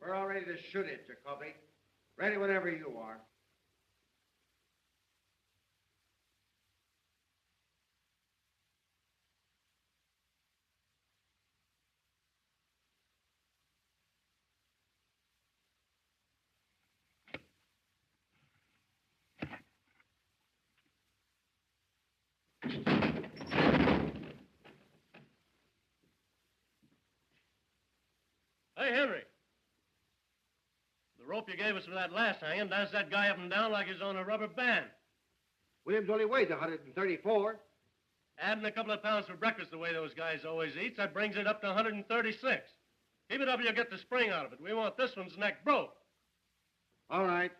We're all ready to shoot it, Jacoby. Ready whenever you are. Hey, Henry. The rope you gave us for that last hanging danced that guy up and down like he's on a rubber band. Williams only weighs 134. Adding a couple of pounds for breakfast the way those guys always eat, that brings it up to 136. Keep it up or you'll get the spring out of it. We want this one's neck broke. All right.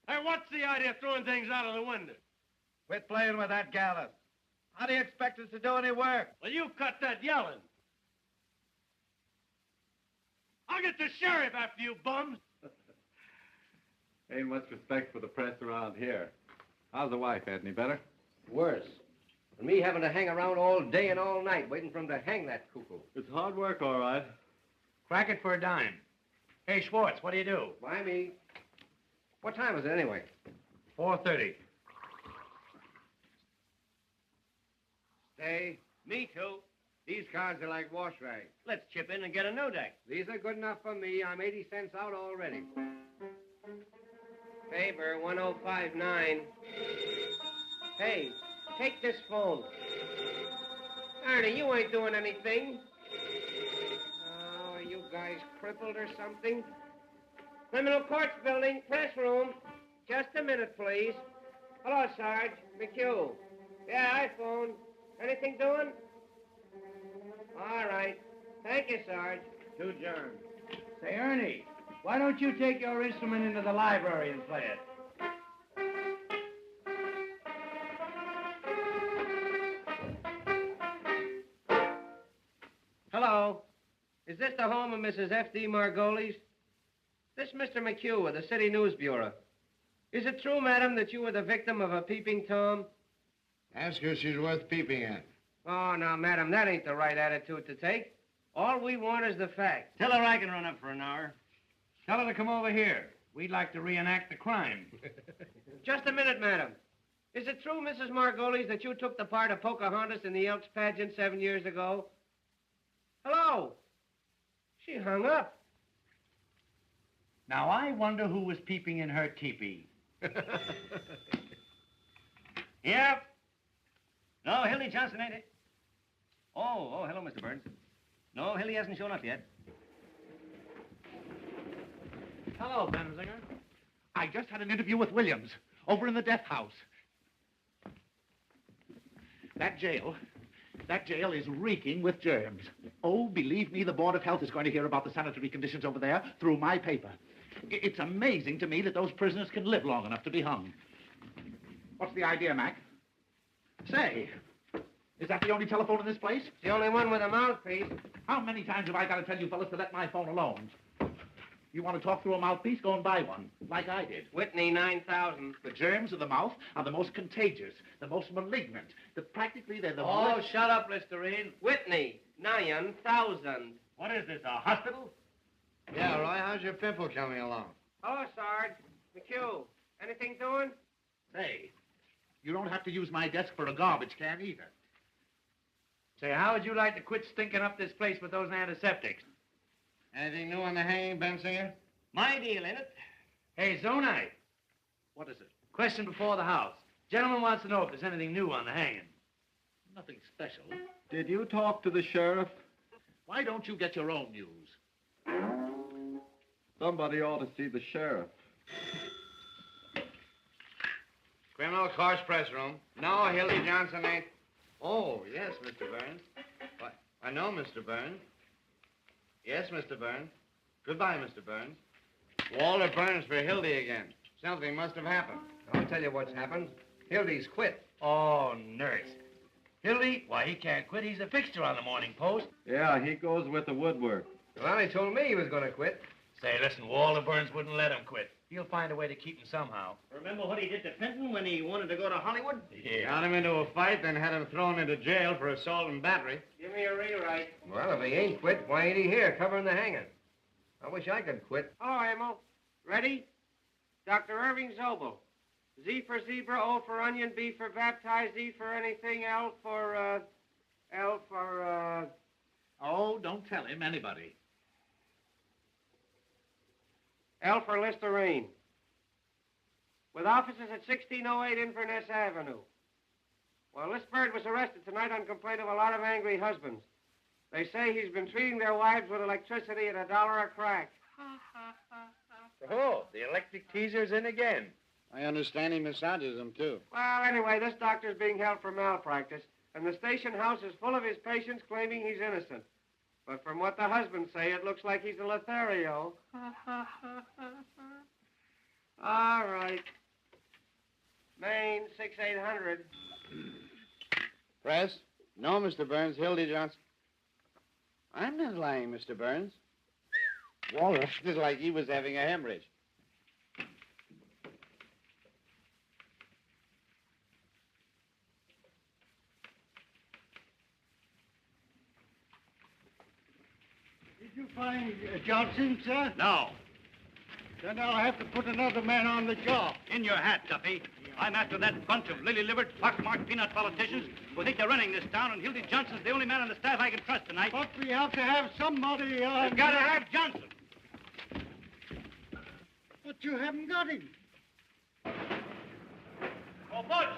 Hey, what's the idea of throwing things out of the window? Quit playing with that gallows. How do you expect us to do any work? Well, you cut that yelling. I'll get the sheriff after you bums. Ain't much respect for the press around here. How's the wife? Any better? Worse. And me having to hang around all day and all night waiting for him to hang that cuckoo. It's hard work, all right. Crack it for a dime. Hey, Schwartz, what do you do? Why me? What time is it anyway? 4:30. Stay. Me too. These cards are like wash rags. Let's chip in and get a no deck. These are good enough for me. I'm 80 cents out already. Faber 1059. Hey, take this phone. Ernie, you ain't doing anything. Oh, are you guys crippled or something? Criminal Courts Building, press room. Just a minute, please. Hello, Sarge. McHugh. Yeah, iPhone. Anything doing? All right. Thank you, Sarge. To adjourn. Say, Ernie, why don't you take your instrument into the library and play it? Hello. Is this the home of Mrs. F.D. Margolis? This Mr. McHugh of the City News Bureau. Is it true, madam, that you were the victim of a peeping Tom? Ask her if she's worth peeping at. Oh, now, madam, that ain't the right attitude to take. All we want is the facts. Tell her I can run up for an hour. Tell her to come over here. We'd like to reenact the crime. Just a minute, madam. Is it true, Mrs. Margolis, that you took the part of Pocahontas in the Elks pageant 7 years ago? Hello? She hung up. Now, I wonder who was peeping in her teepee. Yep. No, Hildy Johnson, ain't it? Oh, hello, Mr. Burns. No, Hildy hasn't shown up yet. Hello, Benzinger. I just had an interview with Williams over in the death house. That jail is reeking with germs. Oh, believe me, the Board of Health is going to hear about the sanitary conditions over there through my paper. It's amazing to me that those prisoners can live long enough to be hung. What's the idea, Mac? Say, is that the only telephone in this place? It's the only one with a mouthpiece. How many times have I got to tell you fellas to let my phone alone? You want to talk through a mouthpiece? Go and buy one, like I did. Whitney 9000. The germs of the mouth are the most contagious, the most malignant. Practically, they're the Oh, shut up, Listerine. Whitney 9000. What is this, a hospital? Yeah, Roy, how's your pimple coming along? Hello, Sarge. McHugh. Anything doing? Say, you don't have to use my desk for a garbage can either. Say, how would you like to quit stinking up this place with those antiseptics? Anything new on the hanging, Bensinger? My deal, ain't it? Hey, Zonite. What is it? Question before the House. Gentleman wants to know if there's anything new on the hanging. Nothing special. Did you talk to the sheriff? Why don't you get your own news? Somebody ought to see the sheriff. Criminal Courts press room. No, Hildy Johnson ain't. Oh, yes, Mr. Burns. Why, I know, Mr. Burns. Yes, Mr. Burns. Goodbye, Mr. Burns. Walter Burns for Hildy again. Something must have happened. I'll tell you what's happened. Hildy's quit. Oh, nurse. Hildy? Why, he can't quit. He's a fixture on the Morning Post. Yeah, he goes with the woodwork. Well, he told me he was going to quit. Say, listen, Walter Burns wouldn't let him quit. He'll find a way to keep him somehow. Remember what he did to Fenton when he wanted to go to Hollywood? Yeah. Got him into a fight, then had him thrown into jail for assault and battery. Give me a rewrite. Well, if he ain't quit, why ain't he here covering the hanging? I wish I could quit. Hello, Emil. Ready? Dr. Irving Zobel. Z for zebra, O for onion, B for baptized, E for anything, L for, Oh, don't tell him, anybody. L for Listerine. With offices at 1608 Inverness Avenue. Well, this bird was arrested tonight on complaint of a lot of angry husbands. They say he's been treating their wives with electricity at $1 a crack. Oh, the electric teaser's in again. I understand he massages them, too. Well, anyway, this doctor's being held for malpractice, and the station house is full of his patients claiming he's innocent. But from what the husbands say, it looks like he's a Lothario. All right. Maine, 6800. Press? No, Mr. Burns. Hildy Johnson. I'm not lying, Mr. Burns. Walter acted like he was having a hemorrhage. Did you find Johnson, sir? No. Then I'll have to put another man on the job. In your hat, Duffy. I'm after that bunch of lily-livered, pockmarked peanut politicians who think they're running this town, and Hildy Johnson's the only man on the staff I can trust tonight. But we have to have somebody, You've got to have Johnson. But you haven't got him. Oh, Butch!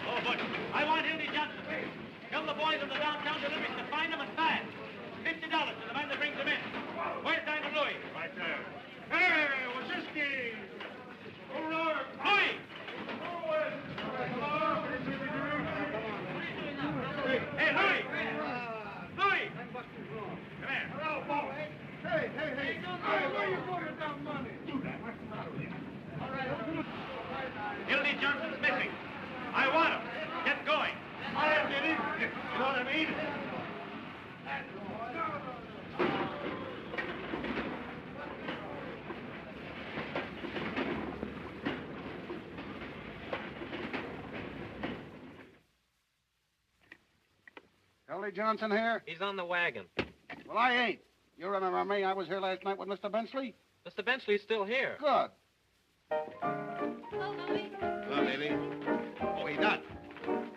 Oh, Butch, I want Hildy Johnson. Tell the boys of the downtown deliveries to find him and fast. $50 to the man that brings him in. Where's Diamond Louis? Right there. Hey, Wazinski! Louis! Hey, Louis! Louis! Come here. Hello, boss. Hey. Hey, where you going with that money? Hildy Johnson's missing. I want him. Get going. I am getting it. You know what I mean? Hildy Johnson here? He's on the wagon. Well, I ain't. You remember me? I was here last night with Mr. Benchley. Mr. Benchley's still here. Good. Hello, Louie. Hello, Lily. Oh, he done.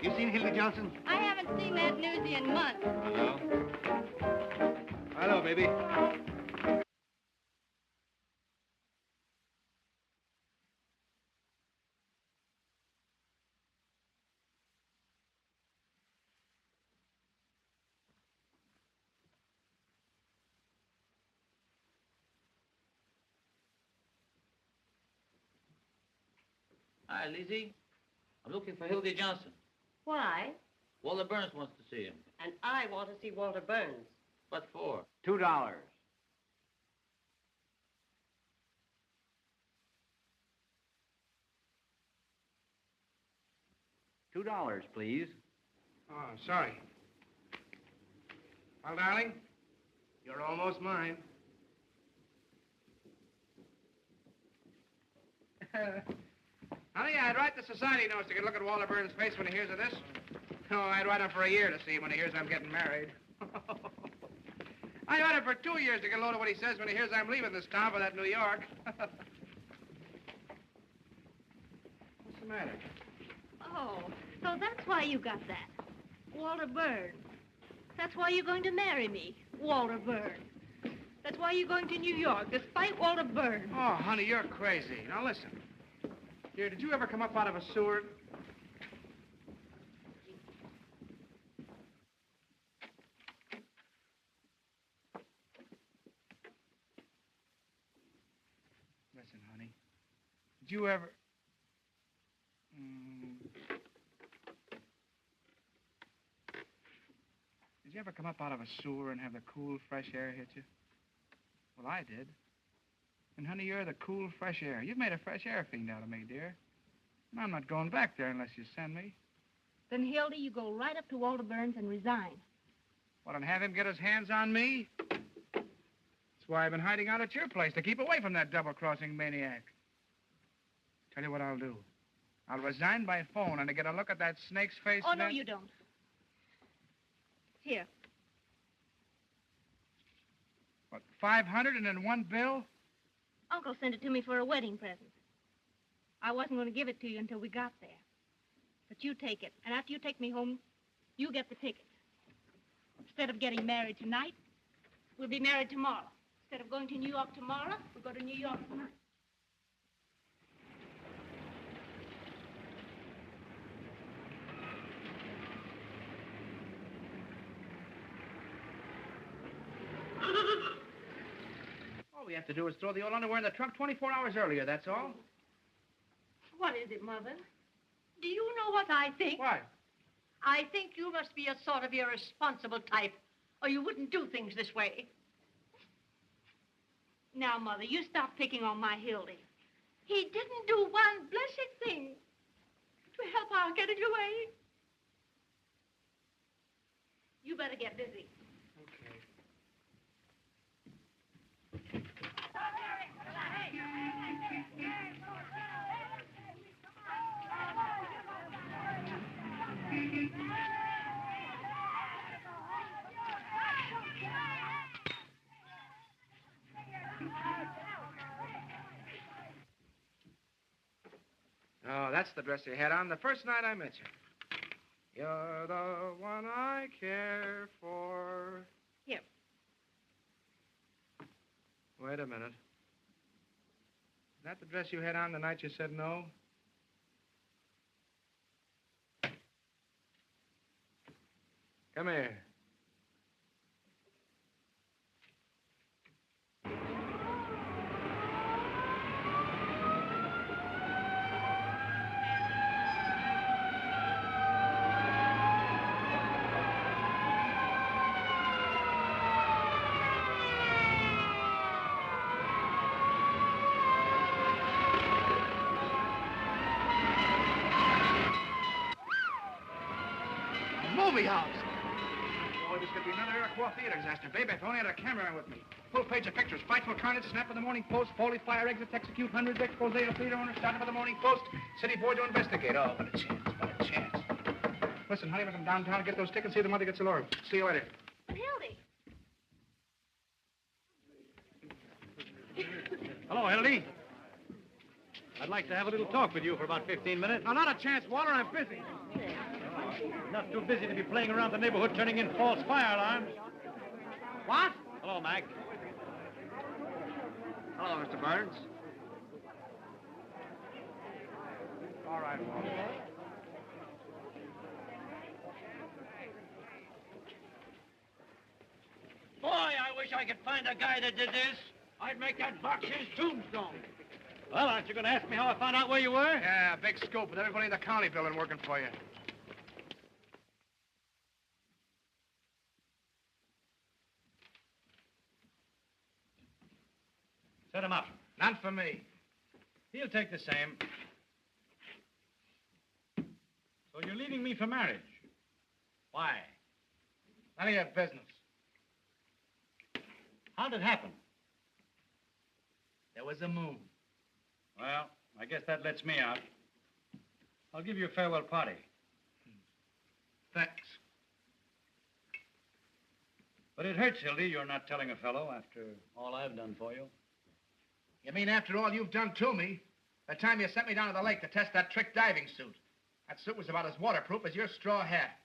You seen Hildy Johnson? I haven't seen that newsie in months. Hello. Hello, baby. Hi, Lizzie. I'm looking for Hildy Johnson. Why? Walter Burns wants to see him. And I want to see Walter Burns. What for? $2. $2, please. Oh, sorry. Well, darling, you're almost mine. Honey, I'd write the society notes to get a look at Walter Burns' face when he hears of this. No, I'd write him for a year to see him when he hears I'm getting married. I'd write him for 2 years to get a load of what he says when he hears I'm leaving this town for that New York. What's the matter? Oh, so that's why you got that. Walter Burns. That's why you're going to marry me, Walter Burns. That's why you're going to New York, despite Walter Burns. Oh, honey, you're crazy. Now, listen. Dear, did you ever come up out of a sewer? Listen, honey. Did you ever... Did you ever come up out of a sewer and have the cool, fresh air hit you? Well, I did. And, honey, you're the cool, fresh air. You've made a fresh air fiend out of me, dear. And I'm not going back there unless you send me. Then, Hildy, you go right up to Walter Burns and resign. What, and have him get his hands on me? That's why I've been hiding out at your place, to keep away from that double-crossing maniac. Tell you what I'll do. I'll resign by phone and to get a look at that snake's face. Oh, no, you don't. Here. What, 500 and in one bill? Uncle sent it to me for a wedding present. I wasn't going to give it to you until we got there. But you take it, and after you take me home, you get the ticket. Instead of getting married tonight, we'll be married tomorrow. Instead of going to New York tomorrow, we'll go to New York tonight. All we have to do is throw the old underwear in the trunk 24 hours earlier, that's all. What is it, Mother? Do you know what I think? What? I think you must be a sort of irresponsible type, or you wouldn't do things this way. Now, Mother, you stop picking on my Hildy. He didn't do one blessed thing to help our getting away. You better get busy. Oh, that's the dress you had on the first night I met you. You're the one I care for. Here. Wait a minute. Is that the dress you had on the night you said no? Come here. Movie house. Boy, this could be another Iroquois theater disaster. Baby, if I only had a cameraman with me. Full page of pictures. Fights will carnage, snap of the morning post, Foley fire exits, execute hundreds, expose of theater owner, starting of the morning post, city board to investigate. Oh, what a chance, what a chance. Listen, honey, we're from downtown to get those tickets, see the mother gets a lure. See you later. But Hildy. Hello, Hildy. I'd like to have a little talk with you for about 15 minutes. No, not a chance, Walter. I'm busy. Not too busy to be playing around the neighborhood turning in false fire alarms. What? Hello, Mac. Hello, Mr. Burns. All right, Walter. Boy, I wish I could find a guy that did this. I'd make that box his tombstone. Well, aren't you going to ask me how I found out where you were? Yeah, big scoop with everybody in the county building working for you. Set him up. Not for me. He'll take the same. So you're leaving me for marriage. Why? None of your business. How'd it happen? There was a move. Well, I guess that lets me out. I'll give you a farewell party. Thanks. But it hurts, Hildy, you're not telling a fellow after all I've done for you. You mean after all you've done to me? The time you sent me down to the lake to test that trick diving suit. That suit was about as waterproof as your straw hat.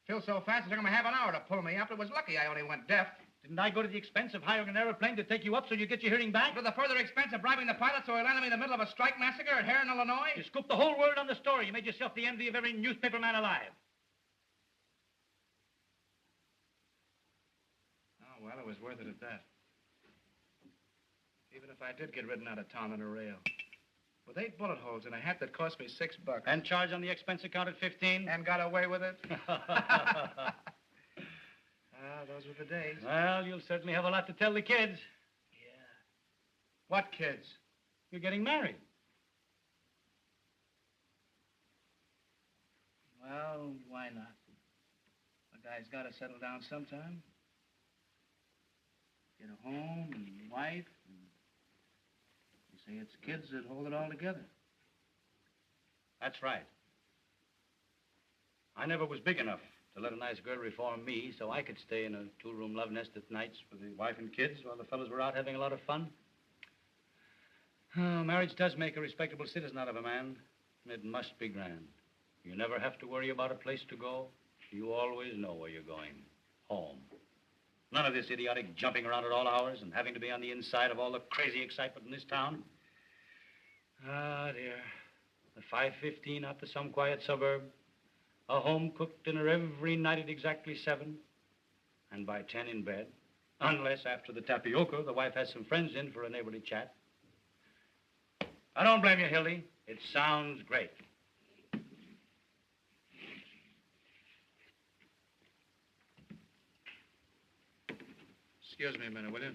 Filled so fast it took him a half an hour to pull me up. It was lucky I only went deaf. Didn't I go to the expense of hiring an airplane to take you up so you get your hearing back? To the further expense of bribing the pilot so he landed me in the middle of a strike massacre at Heron, Illinois? You scooped the whole world on the story. You made yourself the envy of every newspaper man alive. Oh, well, it was worth it at that. Even if I did get ridden out of town on a rail. With 8 bullet holes in a hat that cost me $6. And charged on the expense account at 15? And got away with it? Those were the days. Well, you'll certainly have a lot to tell the kids. Yeah. What kids? You're getting married. Well, why not? A guy's got to settle down sometime. Get a home and wife. And you say it's kids that hold it all together. That's right. I never was big enough to let a nice girl reform me so I could stay in a two-room love nest at nights with the wife and kids while the fellas were out having a lot of fun. Oh, marriage does make a respectable citizen out of a man. It must be grand. You never have to worry about a place to go. You always know where you're going. Home. None of this idiotic jumping around at all hours and having to be on the inside of all the crazy excitement in this town. Ah, dear. The 5:15 out to some quiet suburb. A home-cooked dinner every night at exactly 7. And by 10 in bed. Unless after the tapioca, the wife has some friends in for a neighborly chat. I don't blame you, Hildy. It sounds great. Excuse me a minute, will you?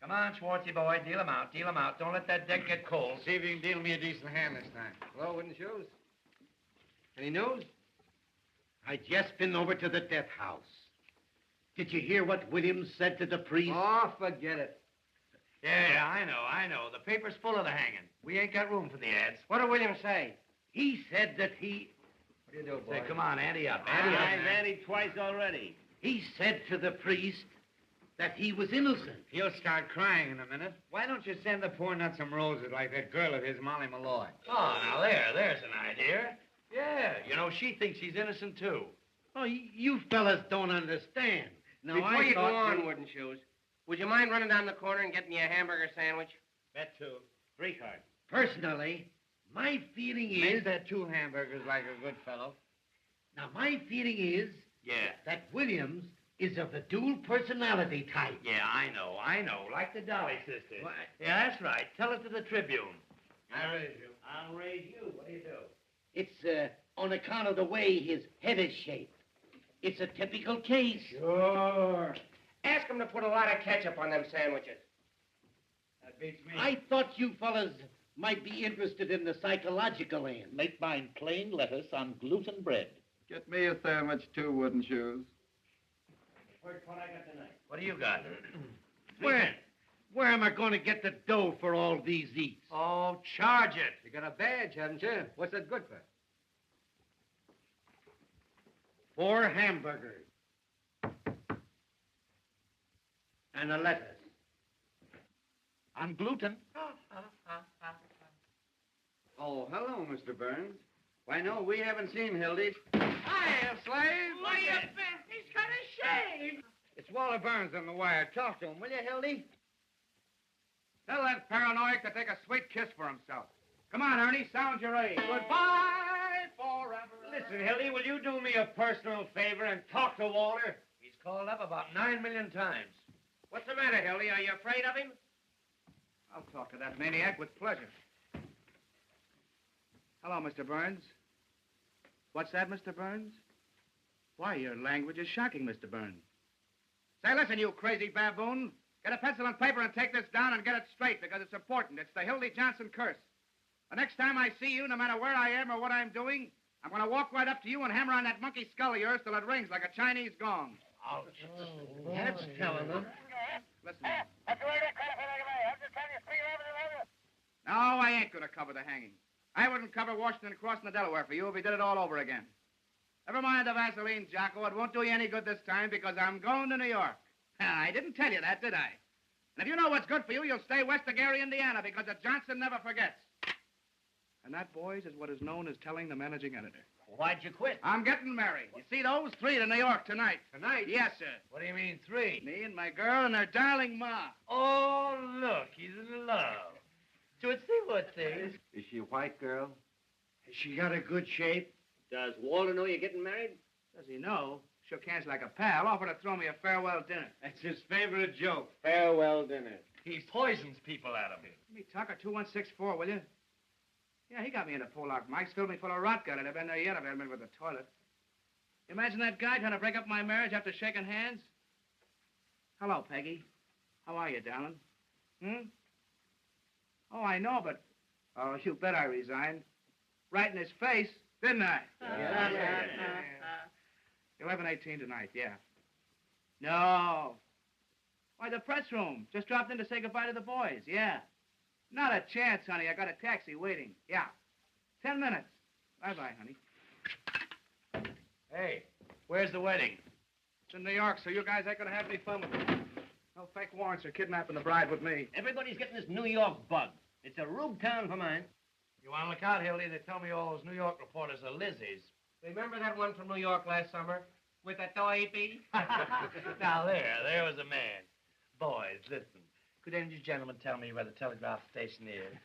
Come on, Schwartzy boy, deal him out, deal him out. Don't let that deck get cold. See if you can deal me a decent hand this time. Hello, Wooden Shoes. Any news? I just been over to the death house. Did you hear what Williams said to the priest? Oh, forget it. Yeah, I know. The paper's full of the hanging. We ain't got room for the ads. What did Williams say? He said that he... What do you do, boy? Say, come on, ante up, ante up. I've anted twice already. He said to the priest that he was innocent. He'll start crying in a minute. Why don't you send the poor nut some roses like that girl of his, Molly Malloy? Oh, now there's an idea. Yeah, you know, she thinks he's innocent, too. Oh, you fellas don't understand. Now, Before you go thought on, Wooden Shoes, would you mind running down the corner and getting me a hamburger sandwich? Bet two. 3 cards. Personally, my feeling Make is... that 2 hamburgers like a good fellow. Now, my feeling is... Yeah. That Williams is of the dual personality type. Yeah, I know. Like the Dolly sisters. What? Yeah, that's right. Tell it to the Tribune. I raise you. I'll raise you. What do you do? It's on account of the way his head is shaped. It's a typical case. Sure. Ask him to put a lot of ketchup on them sandwiches. That beats me. I thought you fellas might be interested in the psychological end. Make mine plain lettuce on gluten bread. Get me a sandwich, too, Wooden Shoes. First one I got tonight. What do you got? Where am I going to get the dough for all these eats? Oh, charge it. You got a badge, haven't you? What's that good for? 4 hamburgers. And a lettuce. On gluten. Oh, hello, Mr. Burns. Why, no, we haven't seen Hildy. Hiya, slave. What do you think? He's got a shave. It's Walter Burns on the wire. Talk to him, will you, Hildy? Tell that paranoiac to take a sweet kiss for himself. Come on, Ernie, sound your A. Goodbye forever. Listen, Hildy, will you do me a personal favor and talk to Walter? He's called up about 9 million times. What's the matter, Hildy? Are you afraid of him? I'll talk to that maniac with pleasure. Hello, Mr. Burns. What's that, Mr. Burns? Why, your language is shocking, Mr. Burns. Say, listen, you crazy baboon. Get a pencil and paper and take this down and get it straight, because it's important. It's the Hildy Johnson curse. The next time I see you, no matter where I am or what I'm doing, I'm going to walk right up to you and hammer on that monkey skull of yours till it rings like a Chinese gong. Ouch. That's telling them. Listen. No, I ain't going to cover the hanging. I wouldn't cover Washington crossing the Delaware for you if he did it all over again. Never mind the Vaseline, Jocko. It won't do you any good this time because I'm going to New York. I didn't tell you that, did I? And if you know what's good for you, you'll stay west of Gary, Indiana, because the Johnson never forgets. And that, boys, is what is known as telling the managing editor. Why'd you quit? I'm getting married. You see those 3 to New York tonight. Tonight? Yes, sir. What do you mean, 3? Me and my girl and her darling ma. Oh, look, he's in love. Tootsie, what's this? Is she a white girl? Has she got a good shape? Does Walter know you're getting married? Does he know? Shook hands like a pal. Offered to throw me a farewell dinner. That's his favorite joke. Farewell dinner. He poisons people out of him. Give me Tucker 2164, will you? Yeah, he got me in a Polak. Mike's filled me full of rot gun, and I've been there yet. I've been with the toilet. Imagine that guy trying to break up my marriage after shaking hands. Hello, Peggy. How are you, darling? Oh, I know, but... Oh, you bet I resigned. Right in his face, didn't I? Yeah. 11:18 tonight, yeah. No. Why, the press room. Just dropped in to say goodbye to the boys, yeah. Not a chance, honey. I got a taxi waiting. Yeah. 10 minutes. Bye-bye, honey. Hey, where's the wedding? It's in New York, so you guys ain't gonna have any fun with it. No fake warrants or kidnapping the bride with me. Everybody's getting this New York bug. It's a rube town for mine. You want to look out, Hildy? They tell me all those New York reporters are Lizzies. Remember that one from New York last summer? With the toy bee? Now, there was a man. Boys, listen. Could any of you gentlemen tell me where the telegraph station is?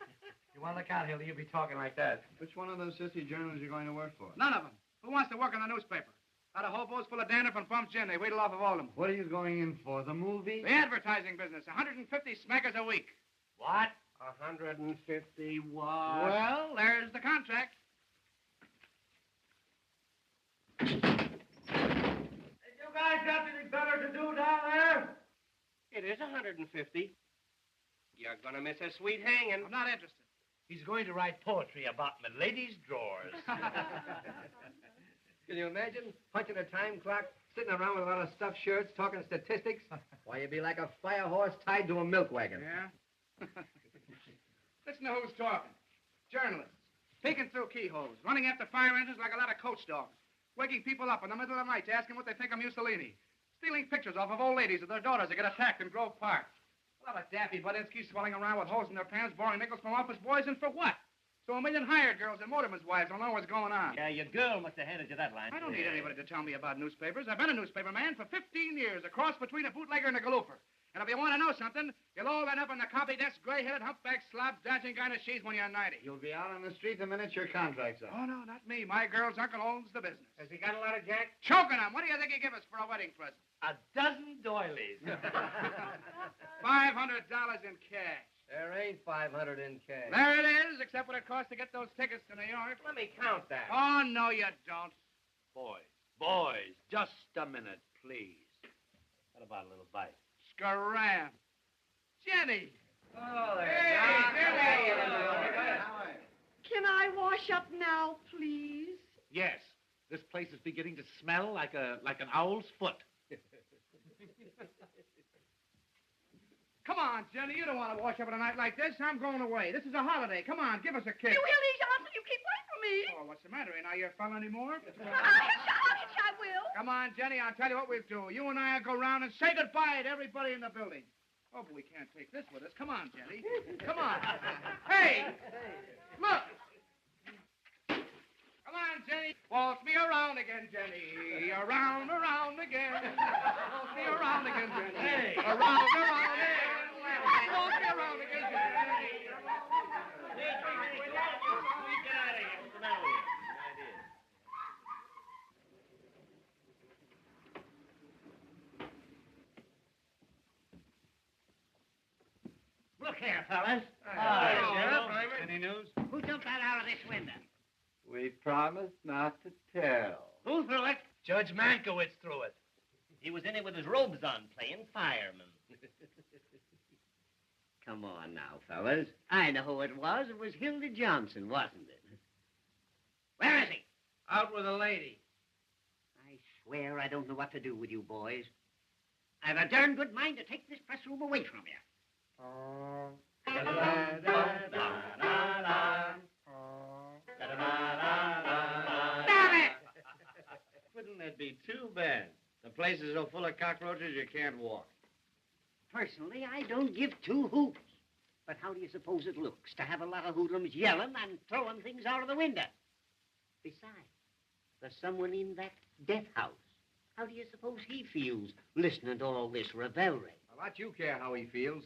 You want to look out, Hildy? You'll be talking like that. Which one of those sissy journals are you going to work for? None of them. Who wants to work in the newspaper? Got a hobos full of dandruff and bumps gin. They wheedle off of all of them. What are you going in for, the movie? The advertising business. 150 smackers a week. What? 150 what? Well, there's the contract. Hey, you guys got anything better to do down there? It is 150. You're gonna miss a sweet hanging. I'm not interested. He's going to write poetry about my lady's drawers. Can you imagine punching a time clock, sitting around with a lot of stuffed shirts, talking statistics? Why, you'd be like a fire horse tied to a milk wagon. Yeah? Listen to who's talking. Journalists. Peeking through keyholes. Running after fire engines like a lot of coach dogs. Waking people up in the middle of the night to ask them what they think of Mussolini. Stealing pictures off of old ladies of their daughters that get attacked in Grove Park. A lot of daffy Budinsky swelling around with holes in their pants, borrowing nickels from office boys, and for what? So a million hired girls and motormen's wives don't know what's going on. Yeah, your girl must have handed you that line. I don't need anybody to tell me about newspapers. I've been a newspaper man for 15 years, a cross between a bootlegger and a galoofer. And if you want to know something, you'll all end up in the copy desk, gray-headed, humpback, slob-dancing kind of she's when you're 90. You'll be out on the street the minute your contract's up. Oh, no, not me. My girl's uncle owns the business. Has he got a lot of jack? Choking him. What do you think he'd give us for a wedding present? A dozen doilies. $500 in cash. There ain't 500 in cash. There it is, except what it costs to get those tickets to New York. Let me count that. Oh, no, you don't. Boys, just a minute, please. What about a little bite? Scram. Jenny. Oh, there. Hey, Can I wash up now, please? Yes. This place is beginning to smell like an owl's foot. Come on, Jenny. You don't want to wash up on a night like this. I'm going away. This is a holiday. Come on, give us a kiss. You Hildy Johnson, you keep away from me. Oh, what's the matter? Ain't I your fella anymore? I will. Come on, Jenny. I'll tell you what we'll do. You and I will go round and say goodbye to everybody in the building. Oh, but we can't take this with us. Come on, Jenny. Come on. Hey! Look! Come on, Jenny. Waltz me around again, Jenny. Around again. Waltz me around again, Jenny. Hey! Around again. Waltz me around again, Jenny. Look here, fellas. Sheriff. Any news? Who jumped that out of this window? We promised not to tell. Who threw it? Judge Mankiewicz threw it. He was in it with his robes on, playing fireman. Come on now, fellas. I know who it was. It was Hildy Johnson, wasn't it? Where is he? Out with a lady. I swear I don't know what to do with you boys. I've a darn good mind to take this press room away from you. Damn it! Wouldn't that be too bad? The place is so full of cockroaches you can't walk. Personally, I don't give two hoots. But how do you suppose it looks to have a lot of hoodlums yelling and throwing things out of the window? Besides, there's someone in that death house. How do you suppose he feels listening to all this revelry? A lot you care how he feels.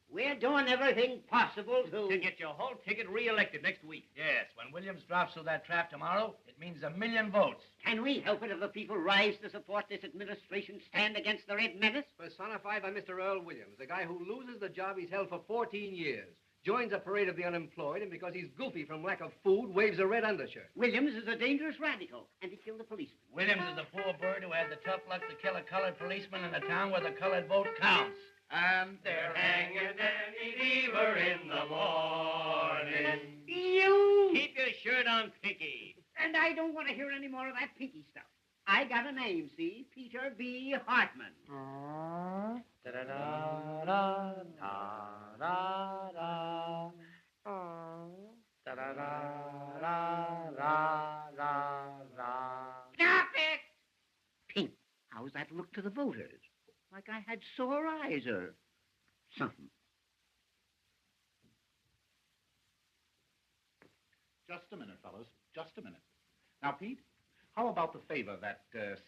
We're doing everything possible to get your whole ticket re-elected next week. Yes, when Williams drops through that trap tomorrow, it means 1 million votes. Can we help it if the people rise to support this administration, stand against the Red Menace? Personified by Mr. Earl Williams, the guy who loses the job he's held for 14 years. joins a parade of the unemployed, and because he's goofy from lack of food, waves a red undershirt. Williams is a dangerous radical, and he killed a policeman. Williams is the poor bird who had the tough luck to kill a colored policeman in a town where the colored vote counts. And they're hanging Danny Deaver in the morning. You! Keep your shirt on, Pinky. And I don't want to hear any more of that pinky stuff. I got a name, see? Peter B. Hartman. Stop it! Pink, how's that look to the voters? Like I had sore eyes or something. Just a minute, fellows. Just a minute. Now, Pete, how about the favor that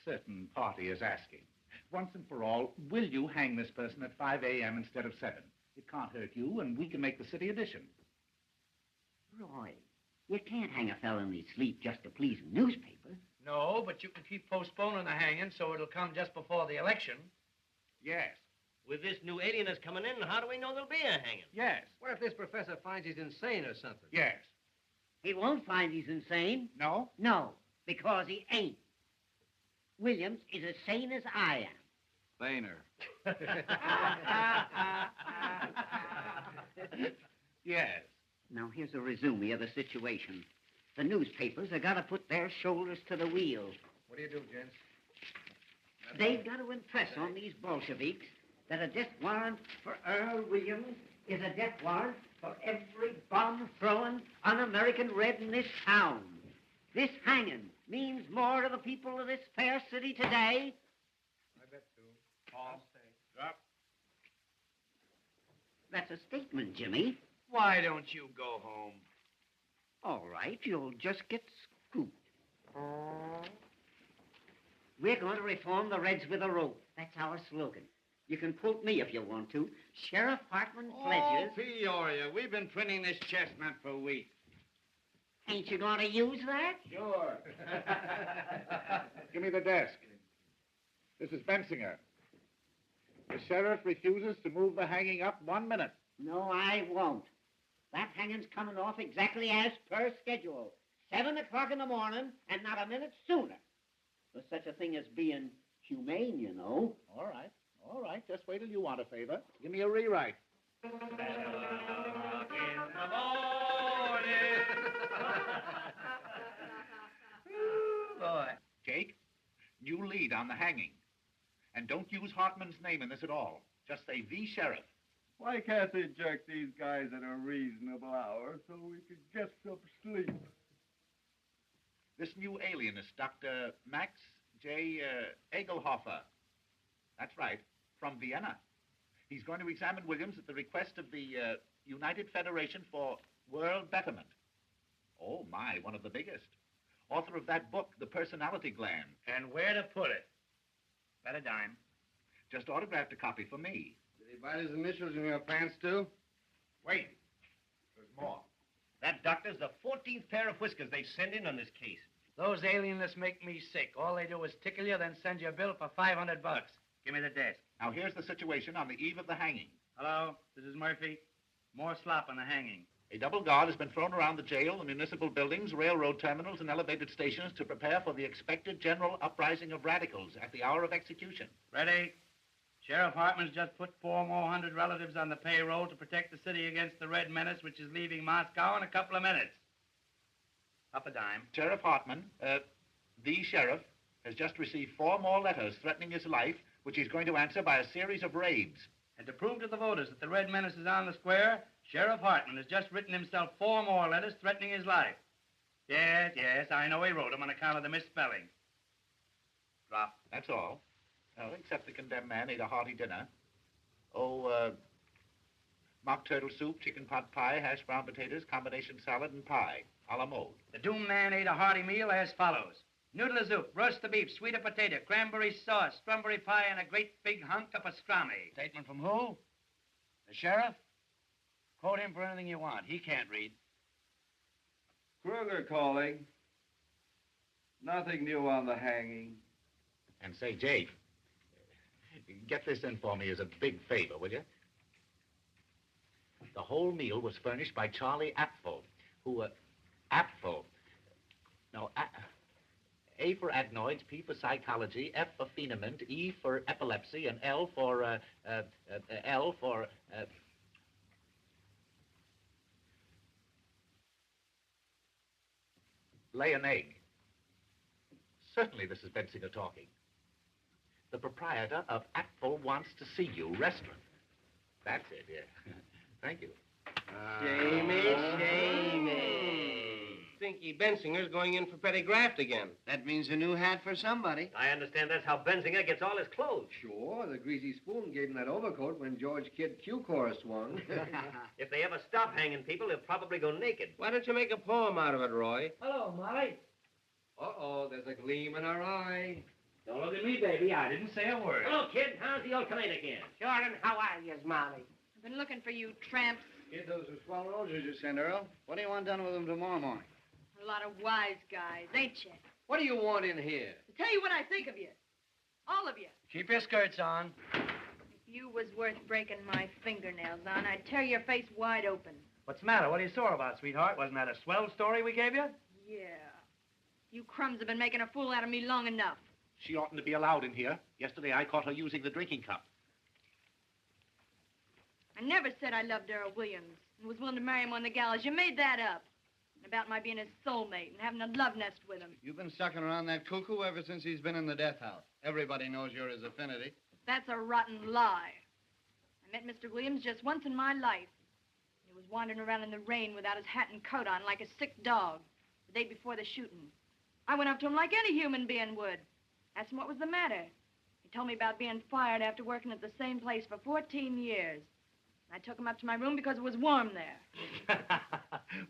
certain party is asking? Once and for all, will you hang this person at 5 a.m. instead of 7? It can't hurt you, and we can make the city edition. Roy, you can't hang a fellow in his sleep just to please a newspaper. No, but you can keep postponing the hanging so it'll come just before the election. Yes. With this new alienist coming in, how do we know there'll be a hanging? Yes. What if this professor finds he's insane or something? Yes. He won't find he's insane. No? No, because he ain't. Williams is as sane as I am. Saner. Yes. Now, here's a resume of the situation. The newspapers have got to put their shoulders to the wheel. What do you do, gents? They've got to impress on these Bolsheviks that a death warrant for Earl Williams is a death warrant for every bomb-throwing un-American red in this town. This hanging means more to the people of this fair city today. I bet so. Paul, stay. Up. That's a statement, Jimmy. Why don't you go home? All right, you'll just get scooped. We're going to reform the Reds with a rope. That's our slogan. You can quote me if you want to. Sheriff Hartman pledges... Oh, Peoria, we've been printing this chestnut for weeks. Ain't you going to use that? Sure. Give me the desk. This is Bensinger. The sheriff refuses to move the hanging up 1 minute. No, I won't. That hanging's coming off exactly as per schedule. 7 o'clock in the morning, and not a minute sooner. There's such a thing as being humane, you know. All right. All right. Just wait till you want a favor. Give me a rewrite. Boy. Jake, new lead on the hanging. And don't use Hartman's name in this at all. Just say the sheriff. Why can't they jerk these guys at a reasonable hour so we could get some sleep? This new alienist, Dr. Max J. Egelhofer. That's right, from Vienna. He's going to examine Williams at the request of the United Federation for World Betterment. Oh, my, one of the biggest. Author of that book, The Personality Gland. And where to put it? Bet a dime. Just autographed a copy for me. Did he bite his initials in your pants, too? Wait. There's more. That doctor's the 14th pair of whiskers they send in on this case. Those alienists make me sick. All they do is tickle you, then send you a bill for $500. Give me the desk. Now, here's the situation on the eve of the hanging. Hello, this is Murphy. More slop on the hanging. A double guard has been thrown around the jail, the municipal buildings, railroad terminals, and elevated stations to prepare for the expected general uprising of radicals at the hour of execution. Ready? Sheriff Hartman's just put 4 more hundred relatives on the payroll to protect the city against the Red Menace, which is leaving Moscow in a couple of minutes. Up a dime. Sheriff Hartman, the sheriff, has just received 4 more letters threatening his life, which he's going to answer by a series of raids. And to prove to the voters that the Red Menace is on the square, Sheriff Hartman has just written himself 4 more letters threatening his life. Yes, I know he wrote them on account of the misspelling. Drop. That's all. Except the condemned man ate a hearty dinner. Mock turtle soup, chicken pot pie, hash brown potatoes, combination salad, and pie, a la mode. The doomed man ate a hearty meal as follows. Noodle soup, roast the beef, sweet potato, cranberry sauce, strawberry pie, and a great big hunk of pastrami. Statement from who? The sheriff? Quote him for anything you want. He can't read. Kruger calling. Nothing new on the hanging. And say, Jake, get this in for me as a big favor, will you? The whole meal was furnished by Charlie Apfel, who, Apfel. No, A for adenoids, P for psychology, F for phenomenon, E for epilepsy, and L for, lay an egg. Certainly this is Bensinger talking. The proprietor of Apfel Wants to See You restaurant. That's it, yeah. Thank you. Shamey. Stinky Bensinger's going in for petty graft again. That means a new hat for somebody. I understand that's how Bensinger gets all his clothes. Sure, the greasy spoon gave him that overcoat when George Kidd Q-Chorus swung. If they ever stop hanging people, they'll probably go naked. Why don't you make a poem out of it, Roy? Hello, Molly. Uh-oh, there's a gleam in her eye. Don't look at me, baby. I didn't say a word. Hello, kid. How's the old Canadian again? Sure, and how are you, Molly? I've been looking for you, tramps. Kid, those are swell roses you sent, Earl. What do you want done with them tomorrow morning? A lot of wise guys, ain't you? What do you want in here? To tell you what I think of you. All of you. Keep your skirts on. If you was worth breaking my fingernails on, I'd tear your face wide open. What's the matter? What are you sore about, sweetheart? Wasn't that a swell story we gave you? Yeah. You crumbs have been making a fool out of me long enough. She oughtn't to be allowed in here. Yesterday I caught her using the drinking cup. I never said I loved Earl Williams and was willing to marry him on the gallows. You made that up. And about my being his soulmate and having a love nest with him. You've been sucking around that cuckoo ever since he's been in the death house. Everybody knows you're his affinity. That's a rotten lie. I met Mr. Williams just once in my life. He was wandering around in the rain without his hat and coat on like a sick dog the day before the shooting. I went up to him like any human being would. Asked him what was the matter. He told me about being fired after working at the same place for 14 years. I took him up to my room because it was warm there.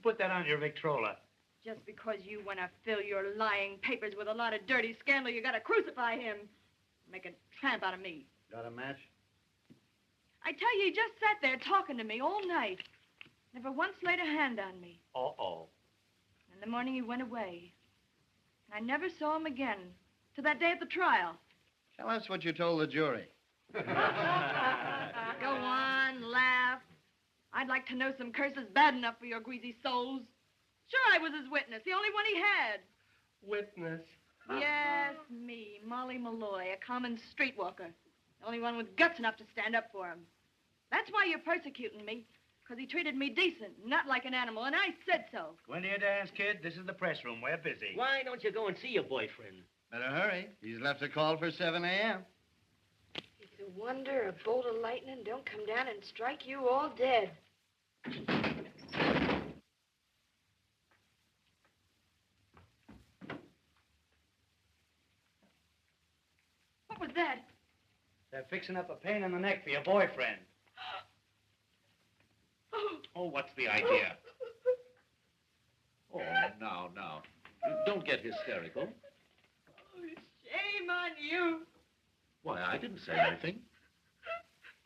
Put that on your Victrola. Just because you want to fill your lying papers with a lot of dirty scandal, you gotta crucify him. Make a tramp out of me. Got a match? I tell you, he just sat there talking to me all night. Never once laid a hand on me. Uh-oh. In the morning, he went away. I never saw him again, to that day at the trial. Tell us what you told the jury. Go on, laugh. I'd like to know some curses bad enough for your greasy souls. Sure, I was his witness, the only one he had. Witness. Yes, me, Molly Malloy, a common streetwalker. The only one with guts enough to stand up for him. That's why you're persecuting me, because he treated me decent, not like an animal, and I said so. Go into your dance, kid. This is the press room. We're busy. Why don't you go and see your boyfriend? Better hurry. He's left a call for 7 a.m. It's a wonder a bolt of lightning don't come down and strike you all dead. What was that? They're fixing up a pain in the neck for your boyfriend. Oh, what's the idea? Oh, now. Don't get hysterical. Oh, shame on you. Why, I didn't say anything.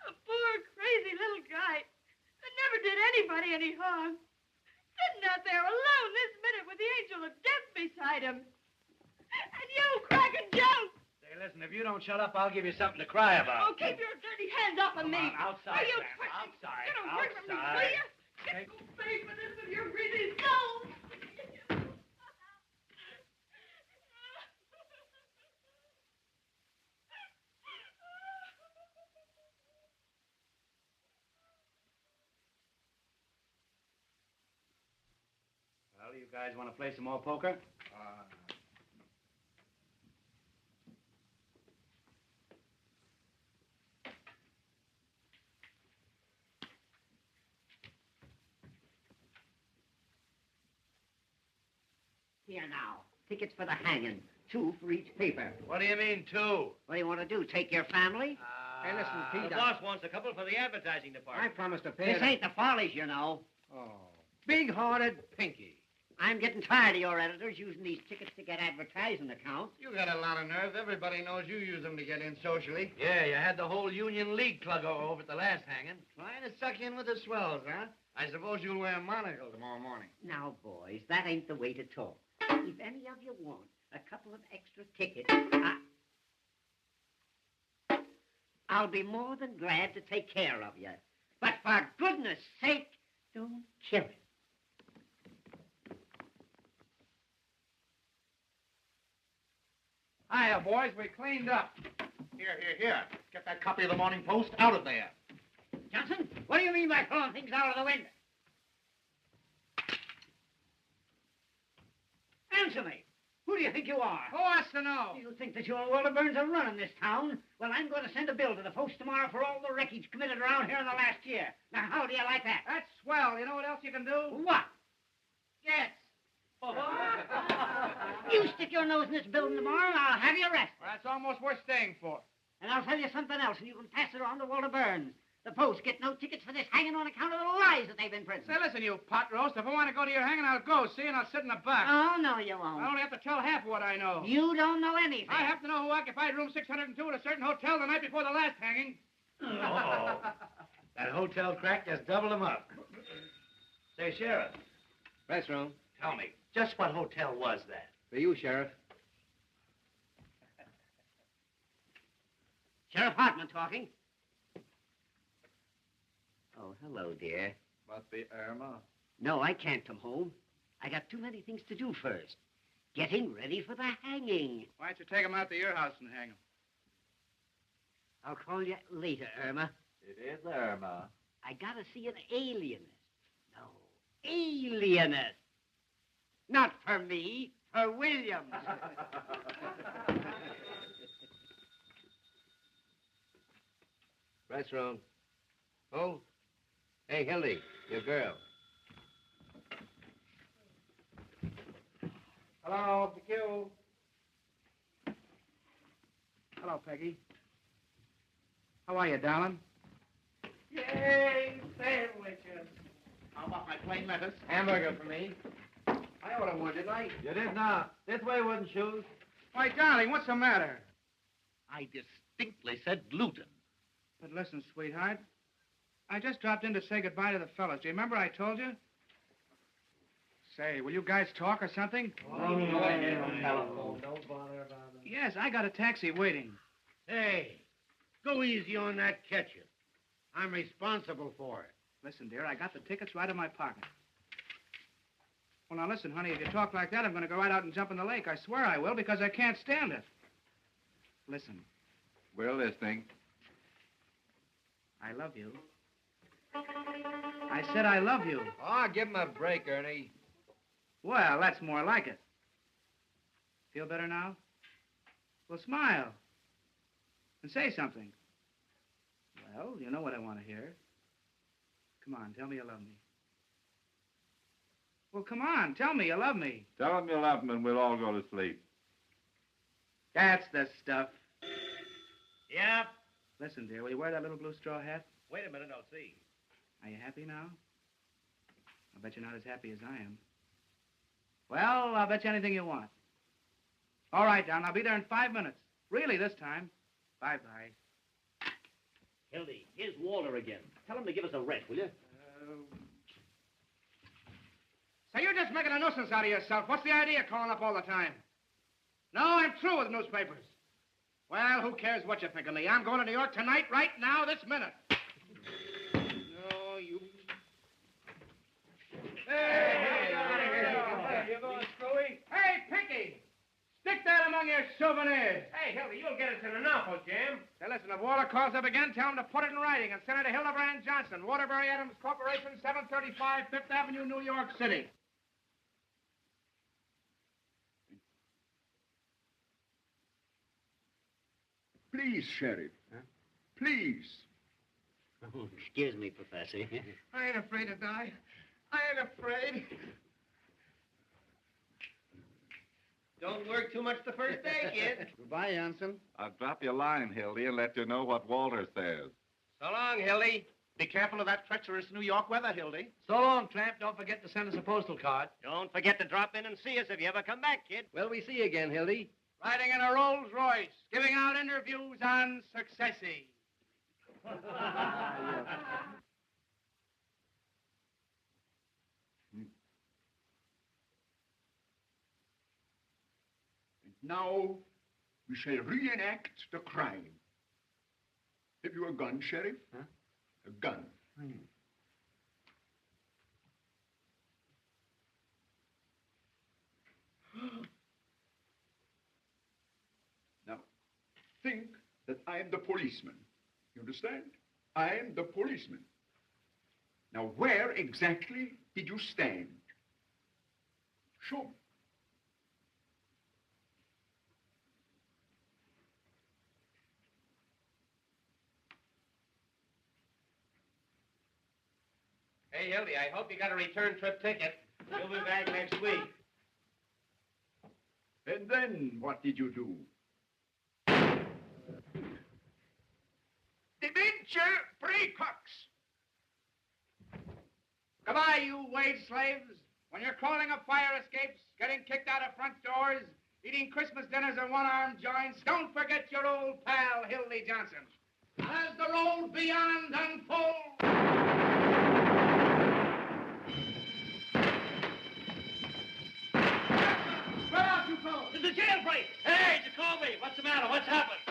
A poor, crazy little guy that never did anybody any harm. Sitting out there alone this minute with the angel of death beside him. And you cracking jokes. Say, listen, if you don't shut up, I'll give you something to cry about. Oh, keep your dirty hands off of me. Come on, outside, Are you Sam, twitching? outside, Get away from me, outside. will you? Get away from this with your greasy soul. Well, you guys want to play some more poker? Here now. Tickets for the hanging. 2 for each paper. What do you mean, 2? What do you want to do? Take your family? Hey, listen, Pete. The boss wants a couple for the advertising I department. promised to pay This it. ain't the Follies, you know. Oh. Big-hearted Pinky. I'm getting tired of your editors using these tickets to get advertising accounts. You got a lot of nerve. Everybody knows you use them to get in socially. Yeah, you had the whole Union League club over at the last hanging. Trying to suck in with the swells, huh? I suppose you'll wear a monocle tomorrow morning. Now, boys, that ain't the way to talk. If any of you want a couple of extra tickets, I'll be more than glad to take care of you. But for goodness sake, don't kill it. Hiya, boys. We cleaned up. Here. Get that copy of the Morning Post out of there. Johnson, what do you mean by throwing things out of the window? Answer me. Who do you think you are? Who wants to know? You think that you and Walter Burns are running this town? Well, I'm going to send a bill to the Post tomorrow for all the wreckage committed around here in the last year. Now, how do you like that? That's swell. You know what else you can do? What? Yes. You stick your nose in this building tomorrow, and I'll have you arrested. Well, that's almost worth staying for. And I'll tell you something else, and you can pass it on to Walter Burns. The Post get no tickets for this hanging on account of the lies that they've been printing. Say, listen, you pot roast. If I want to go to your hanging, I'll go, see, and I'll sit in the back. Oh, no, you won't. I only have to tell half of what I know. You don't know anything. I happen to know who occupied room 602 at a certain hotel the night before the last hanging. Oh, that hotel crack just doubled them up. Say, Sheriff, Press room. tell me, just what hotel was that? For you, Sheriff. Sheriff Hartman talking. Oh, hello, dear. Must be Irma. No, I can't come home. I got too many things to do first. Getting ready for the hanging. Why don't you take him out to your house and hang him? I'll call you later, Irma. It is Irma. I gotta see an alienist. No, alienist. Not for me, for Williams. Press room. Oh? Hey, Hildy, your girl. Hello, PQ. Hello, Peggy. How are you, darling? Yay, sandwiches. How about my plain lettuce? Hamburger for me. I ordered one, didn't I? You did not. This way wouldn't shoes. Why, darling, what's the matter? I distinctly said gluten. But listen, sweetheart. I just dropped in to say goodbye to the fellas. Do you remember I told you? Say, will you guys talk or something? Don't bother about it. Yes, I got a taxi waiting. Hey, go easy on that ketchup. I'm responsible for it. Listen, dear, I got the tickets right in my pocket. Well, now listen, honey, if you talk like that, I'm going to go right out and jump in the lake. I swear I will, because I can't stand it. Listen, We're listening. I love you. I said I love you. Oh, give him a break, Ernie. Well, that's more like it. Feel better now? Well, smile. And say something. Well, you know what I want to hear. Come on, tell me you love me. Well, come on, tell me you love me. Tell him you love him and we'll all go to sleep. That's the stuff. Yep. Listen, dear, will you wear that little blue straw hat? Wait a minute, I'll see. Are you happy now? I bet you're not as happy as I am. Well, I'll bet you anything you want. All right, Don, I'll be there in 5 minutes. Really, this time. Bye-bye. Hildy, here's Walter again. Tell him to give us a rest, will you? So you're just making a nuisance out of yourself. What's the idea of calling up all the time? No, I'm through with newspapers. Well, who cares what you think of me? I'm going to New York tonight, right now, this minute. No, you... Hey, you going, Screwy? Hey, Pinky! Stick that among your souvenirs. Hey, Hildy, you'll get us in an awful jam. Say, listen, if Walter calls up again, tell him to put it in writing and send it to Hildy Johnson, Waterbury Adams Corporation, 735 Fifth Avenue, New York City. Please, Sheriff. Please. Oh, excuse me, Professor. I ain't afraid to die. I ain't afraid. Don't work too much the first day, kid. Goodbye, Johnson. I'll drop you a line, Hildy, and let you know what Walter says. So long, Hildy. Be careful of that treacherous New York weather, Hildy. So long, tramp. Don't forget to send us a postal card. Don't forget to drop in and see us if you ever come back, kid. Well, we see you again, Hildy. Riding in a Rolls Royce, giving out interviews on Successy. Now, we shall reenact the crime. Have you a gun, Sheriff? Huh? A gun. Now, think that I am the policeman. You understand? I am the policeman. Now, where exactly did you stand? Show me. Hey, Hildy, I hope you got a return trip ticket. You'll be back next week. And then what did you do? Dementia precox. Goodbye, you wage slaves. When you're crawling up fire escapes, getting kicked out of front doors, eating Christmas dinners in one-armed joints, don't forget your old pal, Hildy Johnson. As the road beyond unfolds. Where are you going? It's a jailbreak! Hey, Jacoby, what's the matter? What's happened?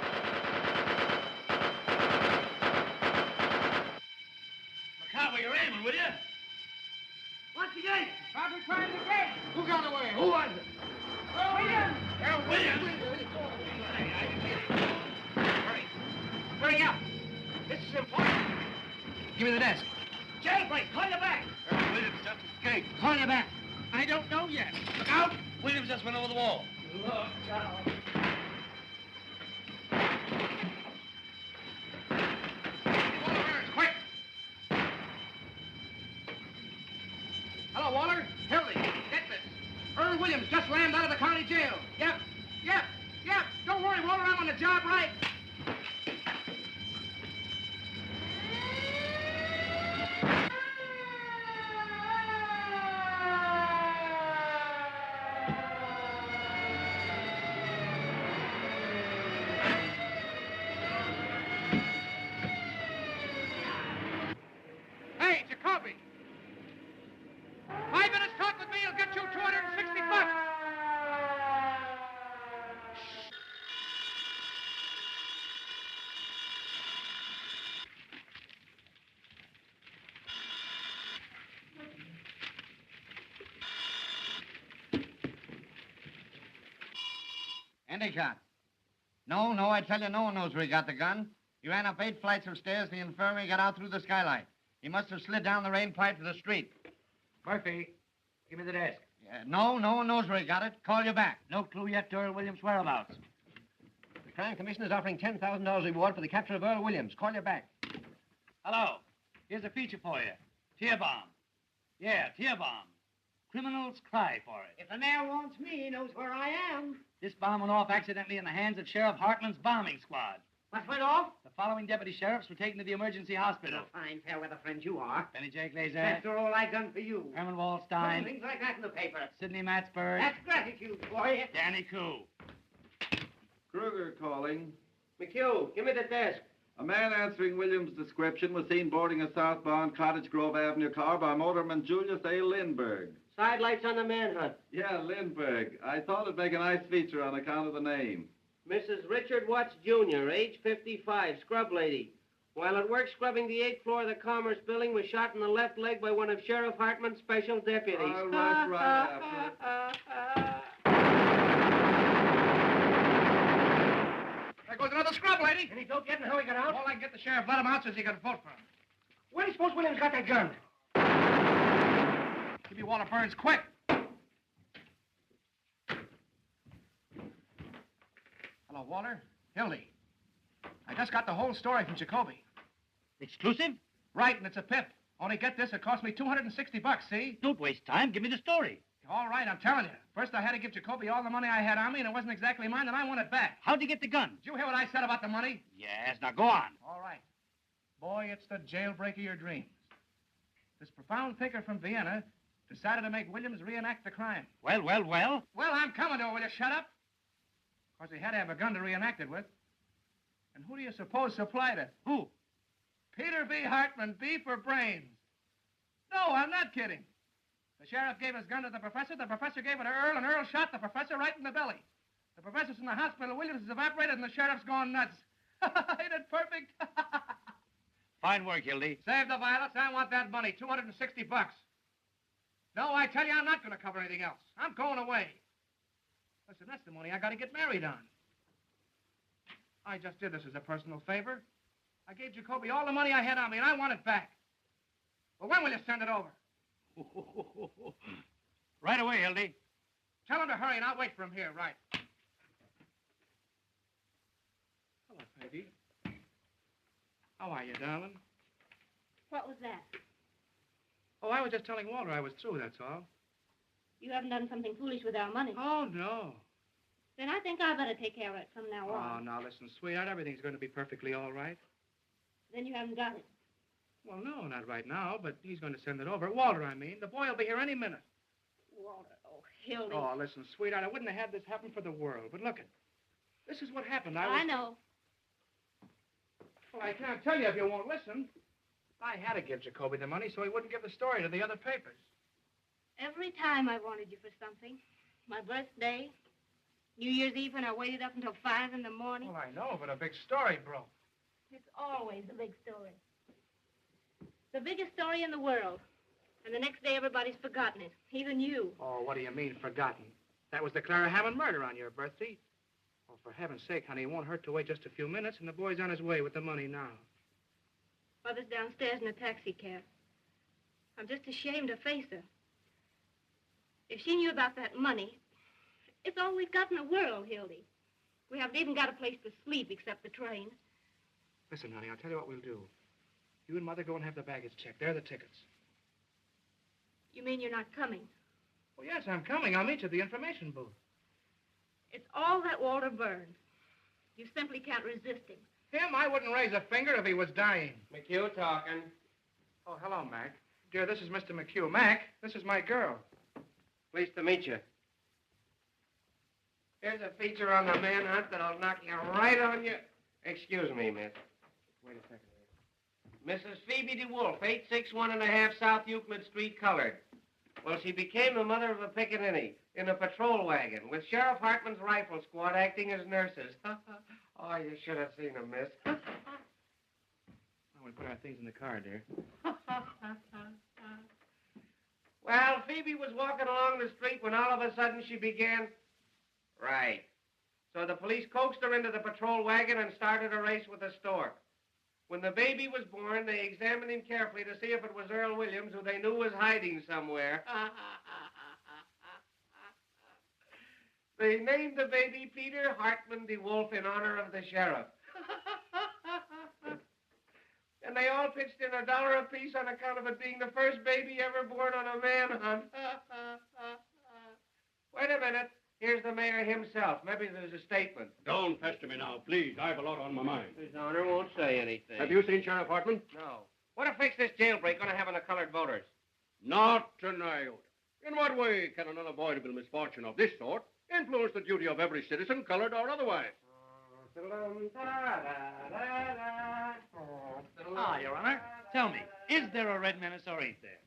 McCarver, you're aiming, will you? What's the game? Probably trying to get. Who got away? Who was it? Williams! Williams! Hurry. Hurry up. This is important. Give me the desk. Jailbreak! Call you back! Williams just escaped. Call you back. I don't know yet. Look out! Williams just went over the wall. Look out. Quick! Hello, Waller. Hildy, get this. Earl Williams just landed out of the county jail. Yep. Don't worry, Waller, I'm on the job right. Hey, Jacoby. 5 minutes talk with me will get you $260. Any shot? No, I tell you, no one knows where he got the gun. He ran up 8 flights of stairs to the infirmary and got out through the skylight. He must have slid down the rain pipe to the street. Murphy, give me the desk. No one knows where he got it. Call you back. No clue yet to Earl Williams' whereabouts. The Crime Commission is offering $10,000 reward for the capture of Earl Williams. Call you back. Hello. Here's a feature for you. Tear bomb. Yeah, tear bomb. Criminals cry for it. If the mayor wants me, he knows where I am. This bomb went off accidentally in the hands of Sheriff Hartman's bombing squad. What went off? The following deputy sheriffs were taken to the emergency hospital. A fine, fair-weather friend you are. Benny J. Glazer. After all I done for you. Herman Wallstein. Things like that in the paper. Sidney Matsburg. That's gratitude for you. Danny Koo. Kruger calling. McHugh, give me the desk. A man answering Williams' description was seen boarding a southbound Cottage Grove Avenue car by motorman Julius A. Lindbergh. Sidelights on the manhunt. Yeah, Lindbergh. I thought it'd make a nice feature on account of the name. Mrs. Richard Watts, Jr., age 55, scrub lady. While at work scrubbing the 8th floor of the Commerce Building, was shot in the left leg by one of Sheriff Hartman's special deputies. I'll rush right after it. There goes another scrub lady. Any dope yet and how he got out? All I can get the sheriff, let him out so he can vote for him. Where do you suppose Williams got that gun? Give me Walter Burns, quick. Hello, Walter. Hildy. I just got the whole story from Jacoby. Exclusive? Right, and it's a pip. Only get this, it cost me $260, see? Don't waste time. Give me the story. All right, I'm telling you. First, I had to give Jacoby all the money I had on me, and it wasn't exactly mine, and I want it back. How'd you get the gun? Did you hear what I said about the money? Yes, now go on. All right. Boy, it's the jailbreak of your dreams. This profound thinker from Vienna decided to make Williams reenact the crime. Well? Well, I'm coming to it. Will you shut up? Of course, he had to have a gun to reenact it with. And who do you suppose supplied it? Who? Peter B. Hartman, B for brains. No, I'm not kidding. The sheriff gave his gun to the professor gave it to Earl, and Earl shot the professor right in the belly. The professor's in the hospital, Williams is evaporated, and the sheriff's gone nuts. Ain't it perfect? Fine work, Hildy. Save the violets. I want that money, $260. No, I tell you, I'm not going to cover anything else. I'm going away. Listen, that's the money I got to get married on. I just did this as a personal favor. I gave Jacoby all the money I had on me, and I want it back. Well, when will you send it over? Right away, Hildy. Tell him to hurry, and I'll wait for him here, right? Hello, baby. How are you, darling? What was that? Oh, I was just telling Walter I was through, that's all. You haven't done something foolish with our money. Oh, no. Then I think I better take care of it from now Oh, on. now, listen, sweetheart, everything's going to be perfectly all right. Then you haven't got it. Well, no, not right now, but he's going to send it over. Walter, I mean. The boy will be here any minute. Walter, oh, Hildy. Oh, listen, sweetheart, I wouldn't have had this happen for the world. But look, this is what happened. I know. Well, I can't tell you if you won't listen. I had to give Jacoby the money so he wouldn't give the story to the other papers. Every time I wanted you for something. My birthday, New Year's Eve when I waited up until 5 in the morning. Well, I know, but a big story broke. It's always the big story. The biggest story in the world. And the next day everybody's forgotten it, even you. Oh, what do you mean, forgotten? That was the Clara Hammond murder on your birthday. Oh, for heaven's sake, honey, it won't hurt to wait just a few minutes, and the boy's on his way with the money now. Mother's downstairs in a taxi cab. I'm just ashamed to face her. If she knew about that money, it's all we've got in the world, Hildy. We haven't even got a place to sleep except the train. Listen, honey, I'll tell you what we'll do. You and Mother go and have the baggage checked. There are the tickets. You mean you're not coming? Well, yes, I'm coming. I'll meet you at the information booth. It's all that Walter Burns. You simply can't resist him. Him? I wouldn't raise a finger if he was dying. McHugh talking. Oh, hello, Mac. Dear, this is Mr. McHugh. Mac, this is my girl. Pleased to meet you. Here's a feature on the manhunt that'll knock you right on your... Excuse me, miss. Wait a second. Mrs. Phoebe DeWolf, 861½ South Euclid Street, colored. Well, she became the mother of a pickaninny in a patrol wagon with Sheriff Hartman's rifle squad acting as nurses. Oh, you should have seen them, miss. I want to put our things in the car, dear. Well, Phoebe was walking along the street when all of a sudden she began... Right. So the police coaxed her into the patrol wagon and started a race with the stork. When the baby was born, they examined him carefully to see if it was Earl Williams, who they knew was hiding somewhere. They named the baby Peter Hartman DeWolf in honor of the sheriff. And they all pitched in $1 apiece on account of it being the first baby ever born on a manhunt. Wait a minute. Here's the mayor himself. Maybe there's a statement. Don't pester me now, please. I have a lot on my mind. His honor won't say anything. Have you seen Sheriff Hartman? No. What effect's this jailbreak going to have on the colored voters? Not an iota. In what way can an unavoidable misfortune of this sort influence the duty of every citizen, colored or otherwise? Ah, Your Honor. Tell me, is there a red menace or ain't there?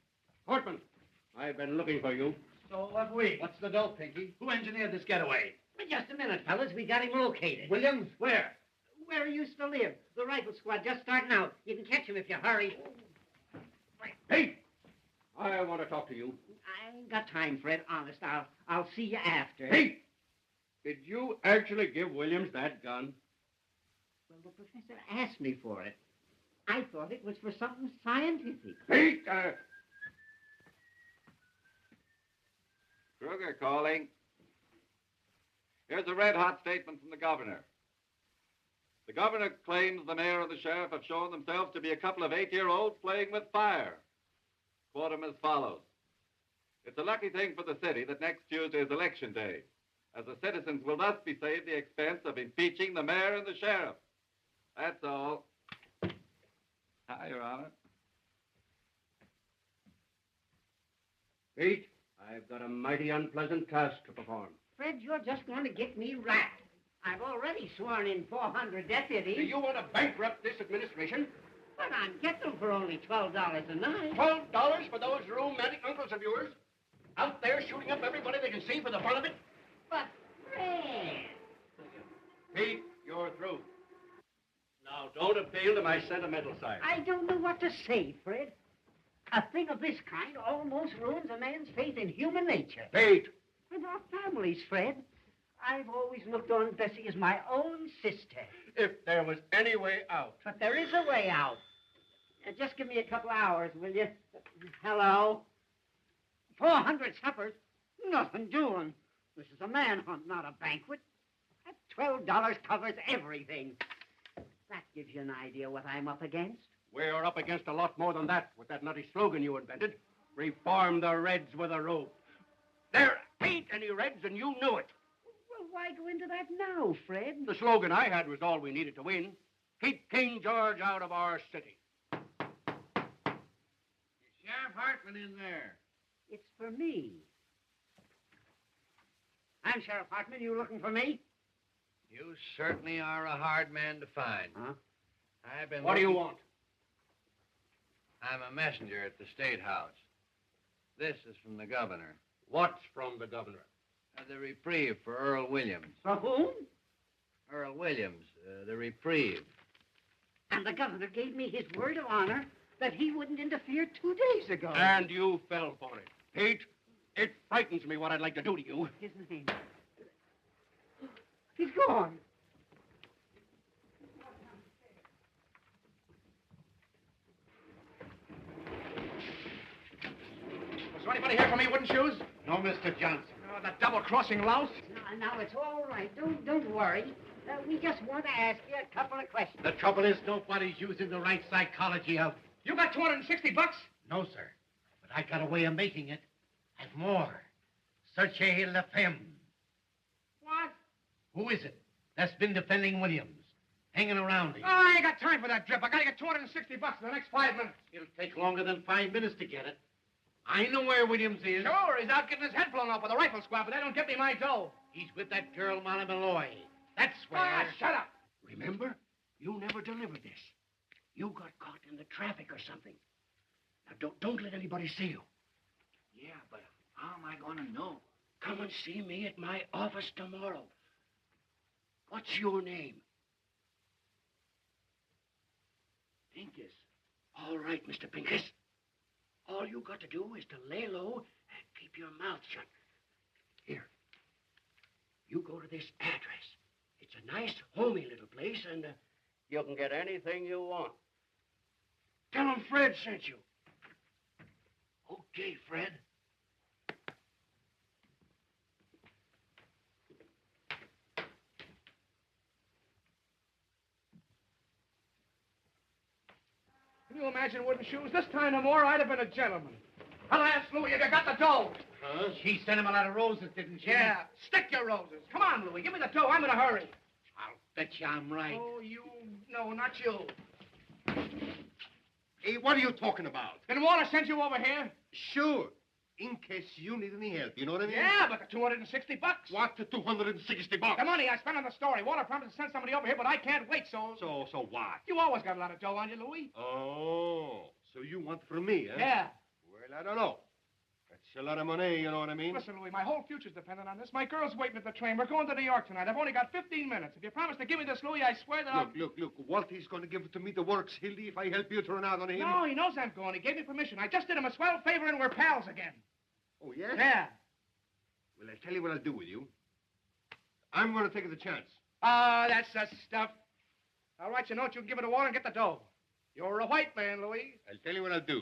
Hartman, I've been looking for you. So have we. What's the dope, Pinky? Who engineered this getaway? Well, just a minute, fellas. We got him located. Williams? Where? Where he used to live. The rifle squad just starting out. You can catch him if you hurry. Hey! I want to talk to you. I ain't got time for it, honest. I'll see you after. Hey! Did you actually give Williams that gun? Well, the professor asked me for it. I thought it was for something scientific. Hey! Kruger calling. Here's a red-hot statement from the governor. The governor claims the mayor and the sheriff have shown themselves to be a couple of 8-year-olds playing with fire. Quote him as follows. It's a lucky thing for the city that next Tuesday is election day, as the citizens will thus be saved the expense of impeaching the mayor and the sheriff. That's all. Hi, Your Honor. Pete, I've got a mighty unpleasant task to perform. Fred, you're just going to get me wrapped. I've already sworn in 400 deputies. Do you want to bankrupt this administration? But I'm getting them for only $12 a night. $12 for those romantic uncles of yours? Out there shooting up everybody they can see for the fun of it? But, Fred... Pete, you're through. Now, don't don't appeal to my sentimental side. I don't know what to say, Fred. A thing of this kind almost ruins a man's faith in human nature. Pete! And our families, Fred. I've always looked on Bessie as my own sister. If there was any way out. But there is a way out. Just give me a couple hours, will you? Hello? 400 suppers? Nothing doing. This is a manhunt, not a banquet. That $12 covers everything. That gives you an idea what I'm up against. We're up against a lot more than that with that nutty slogan you invented. Reform the Reds with a rope. There ain't any Reds, and you knew it. Well, why go into that now, Fred? The slogan I had was all we needed to win. Keep King George out of our city. Sheriff Hartman in there. It's for me. I'm Sheriff Hartman. You looking for me? You certainly are a hard man to find. Huh? I've been. What do you want? I'm a messenger at the State House. This is from the governor. What's from the governor? The reprieve for Earl Williams. For whom? Earl Williams, the reprieve. And the governor gave me his word of honor that he wouldn't interfere 2 days ago. And you fell for it. Pete, it frightens me what I'd like to do to you. His name. He's gone. Was there anybody here for me, wooden shoes? No, Mr. Johnson. Oh, that double-crossing louse. Now, it's all right. Don't worry. We just want to ask you a couple of questions. The trouble is nobody's using the right psychology of... You got $260? No, sir. But I got a way of making it. And more. Searchez la femme. What? Who is it that's been defending Williams? Hanging around him. Oh, I ain't got time for that drip. I gotta get $260 in the next 5 minutes. It'll take longer than 5 minutes to get it. I know where Williams is. Sure, he's out getting his head blown off with a rifle squad, but that don't get me my dough. He's with that girl, Molly Malloy. That's where... Ah, shut up. Remember, you never delivered this. You got caught in the traffic or something. Now, don't let anybody see you. Yeah, but how am I going to know? Come and see me at my office tomorrow. What's your name? Pincus. All right, Mr. Pincus. All you got to do is to lay low and keep your mouth shut. Here. You go to this address. It's a nice, homey little place, and you can get anything you want. Tell them Fred sent you. Okay, Fred. Can you imagine wooden shoes? This time no more, I'd have been a gentleman. I'll ask Louie if you got the dough. Huh? She sent him a lot of roses, didn't she? Yeah, stick your roses. Come on, Louie, give me the dough. I'm in a hurry. I'll bet you I'm right. Oh, you... No, not you. Hey, what are you talking about? Did Walter send you over here? Sure. In case you need any help, you know what I mean? Yeah, but the $260. What, the $260? The money I spent on the story. Walter promised to send somebody over here, but I can't wait, so... So what? You always got a lot of dough on you, Louie. Oh, so you want from me, huh? Yeah. Well, I don't know. That's a lot of money, you know what I mean? Listen, Louie, my whole future's dependent on this. My girl's waiting at the train. We're going to New York tonight. I've only got 15 minutes. If you promise to give me this, Louie, I swear that I'll... Look. Walter's going to give it to me the works, Hildy, if I help you turn out on him. No, he knows I'm going. He gave me permission. I just did him a swell favor and we're pals again. Oh, yes? Yeah. Well, I'll tell you what I'll do with you. I'm going to take the chance. Oh, that's the stuff. I'll write you a note. You can give it to Walter and get the dough. You're a white man, Louie. I'll tell you what I'll do.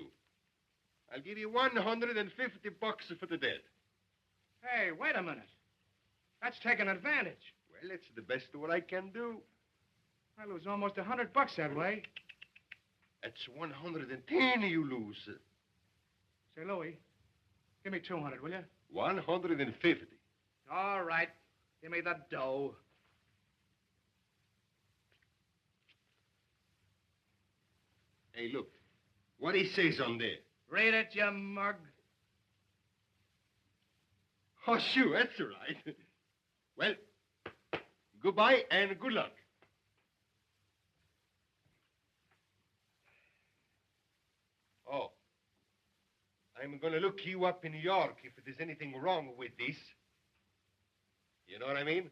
I'll give you $150 for the dead. Hey, wait a minute. That's taking advantage. Well, it's the best of what I can do. I lose almost $100 that way. That's 110 you lose. Say, Louie, give me 200, will you? 150. All right. Give me the dough. Hey, look. What he says on there. Read it, you mug. Oh, sure, that's all right. Well, goodbye and good luck. Oh, I'm going to look you up in New York if there's anything wrong with this. You know what I mean?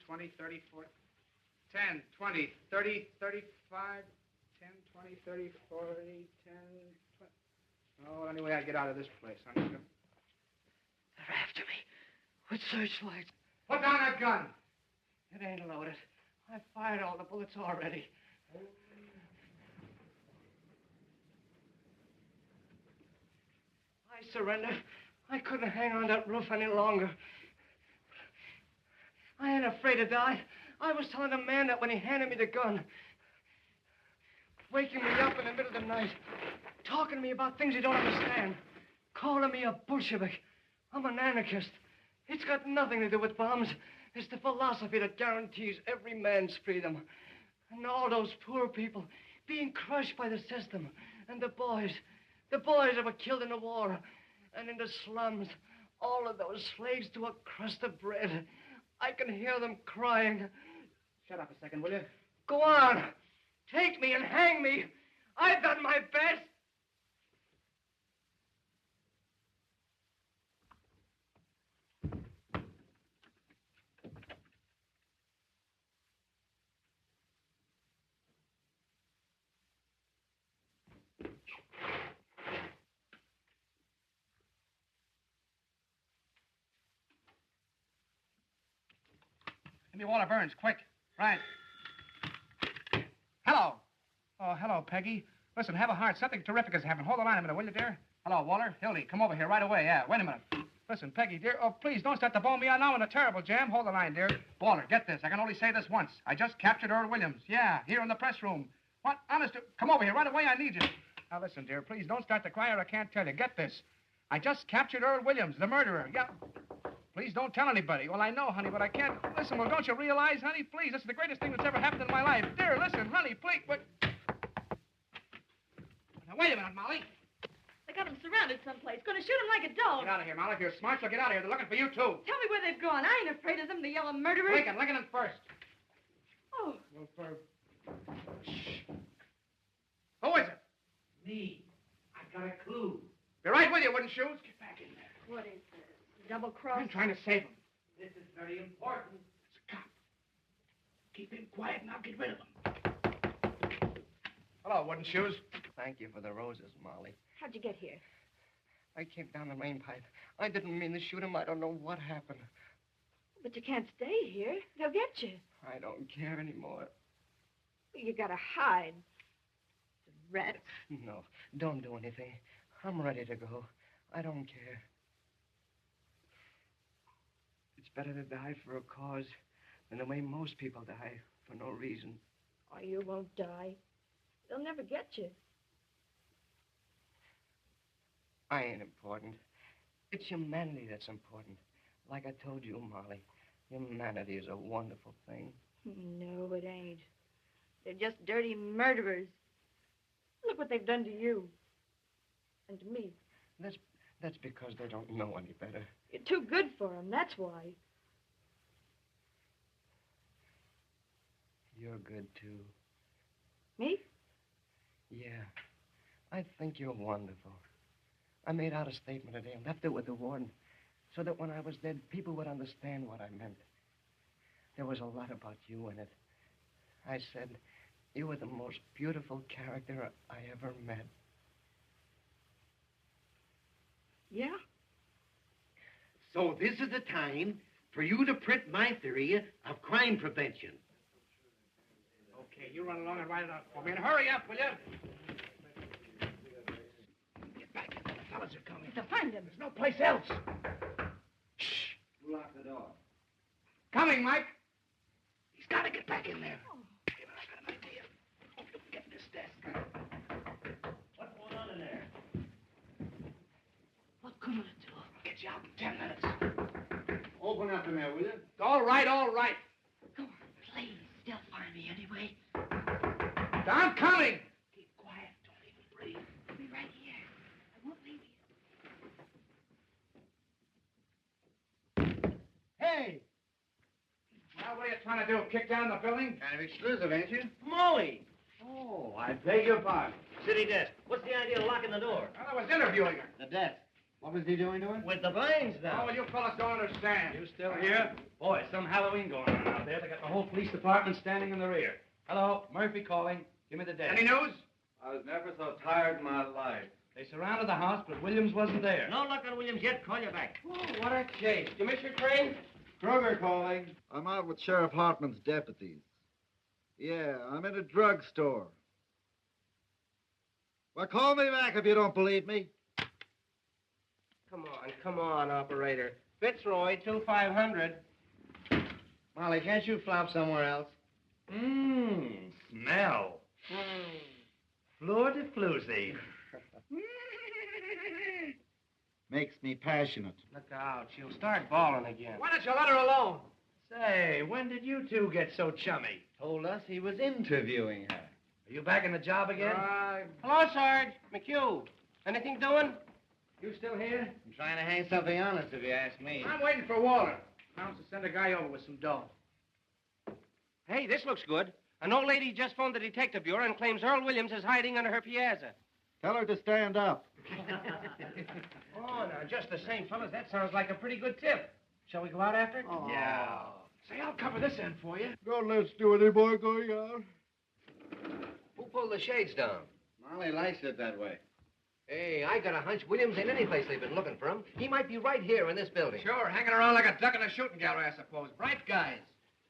20, 30, 40. 10, 20, 30, 35, 10, 20, 30, 40, 10, 20. Oh, well, anyway, I'd get out of this place. They're after me with searchlights. Put down that gun. It ain't loaded. I fired all the bullets already. I surrender. I couldn't hang on that roof any longer. I ain't afraid to die. I was telling the man that when he handed me the gun. Waking me up in the middle of the night. Talking to me about things he don't understand. Calling me a Bolshevik. I'm an anarchist. It's got nothing to do with bombs. It's the philosophy that guarantees every man's freedom. And all those poor people being crushed by the system. And the boys that were killed in the war. And in the slums, all of those slaves to a crust of bread. I can hear them crying. Shut up a second, will you? Go on. Take me and hang me. I've done my best. Give me Walter Burns, quick. Right. Hello. Oh, hello, Peggy. Listen, have a heart. Something terrific is happening. Hold the line a minute, will you, dear? Hello, Walter. Hildy, come over here right away. Yeah, wait a minute. Listen, Peggy, dear. Oh, please, don't start to bone me out now in a terrible jam. Hold the line, dear. Walter, get this. I can only say this once. I just captured Earl Williams. Yeah, here in the press room. What? Honest, come over here right away. I need you. Now, listen, dear. Please, don't start to cry or I can't tell you. Get this. I just captured Earl Williams, the murderer. Yeah. Please don't tell anybody. Well, I know, honey, but I can't. Listen, well, don't you realize, honey? Please, this is the greatest thing that's ever happened in my life. Dear, listen, honey, please. What? Now, wait a minute, Molly. They got him surrounded someplace. Gonna shoot him like a dog. Get out of here, Molly. If you're smart, you'll get out of here. They're looking for you, too. Tell me where they've gone. I ain't afraid of them, the yellow murderers. Lincoln first. Oh. Well, Shh. Who is it? Me. I got a clue. Be right with you, wooden shoes. Get back in there. What is this? Double cross? I'm trying to save him. This is very important. It's a cop. Keep him quiet and I'll get rid of him. Hello, wooden shoes. Thank you for the roses, Molly. How'd you get here? I came down the main pipe. I didn't mean to shoot him. I don't know what happened. But you can't stay here. They'll get you. I don't care anymore. You gotta hide. Rat. No, don't do anything. I'm ready to go. I don't care. It's better to die for a cause than the way most people die for no reason. Oh, you won't die. They'll never get you. I ain't important. It's humanity that's important. Like I told you, Molly, humanity is a wonderful thing. No, it ain't. They're just dirty murderers. Look what they've done to you. And to me. That's because they don't know any better. You're too good for them, that's why. You're good, too. Me? Yeah. I think you're wonderful. I made out a statement today and left it with the warden so that when I was dead, people would understand what I meant. There was a lot about you in it. I said, you were the most beautiful character I ever met. Yeah? So this is the time for you to print my theory of crime prevention. Okay, you run along and write it out for me. And hurry up, will you? Get back in there. The fellas are coming. To find them. There's no place else. Shh. Lock the door. Coming, Mike. He's got to get back in there. Oh. Wait a minute, I got an idea. Oh, get this desk. What's going on in there? What good will it do? I'll get you out in 10 minutes. Open up in there, will you? All right, all right. Go on, please. They'll find me anyway. I'm coming. Keep quiet. Don't even breathe. I'll be right here. I won't leave you. Hey. Well, what are you trying to do? Kick down the building? Kind of exclusive, ain't you? Molly! Oh, I beg your pardon. City desk. What's the idea of locking the door? Well, I was interviewing her. The desk. What was he doing to it? With the blinds down. Oh, well, you fellas don't understand. You still here? Boy, some Halloween going on out there. They got the whole police department standing in the rear. Hello, Murphy calling. Give me the desk. Any news? I was never so tired in my life. They surrounded the house, but Williams wasn't there. No luck on Williams yet. Call you back. Oh, what a chase. You miss your train? Kruger calling. I'm out with Sheriff Hartman's deputies. Yeah, I'm in a drugstore. Well, call me back if you don't believe me. Come on, operator. Fitzroy, 2500. Molly, can't you flop somewhere else? Smell. Fleur de floozy. Makes me passionate. Look out. She'll start bawling again. Why don't you let her alone? Say, when did you two get so chummy? Told us he was interviewing her. Are you back in the job again? Hello, Sarge. McHugh. Anything doing? You still here? I'm trying to hang something on us, if you ask me. I'm waiting for Walter. Promised to send a guy over with some dough. Hey, this looks good. An old lady just phoned the detective bureau and claims Earl Williams is hiding under her piazza. Tell her to stand up. Oh, now, just the same, fellas, that sounds like a pretty good tip. Shall we go out after it? Oh. Yeah. Say, I'll cover this end for you. Don't let's do any more going out. Who pulled the shades down? Molly likes it that way. Hey, I got a hunch Williams ain't any place they've been looking for him. He might be right here in this building. Sure, hanging around like a duck in a shooting gallery, I suppose. Bright guys.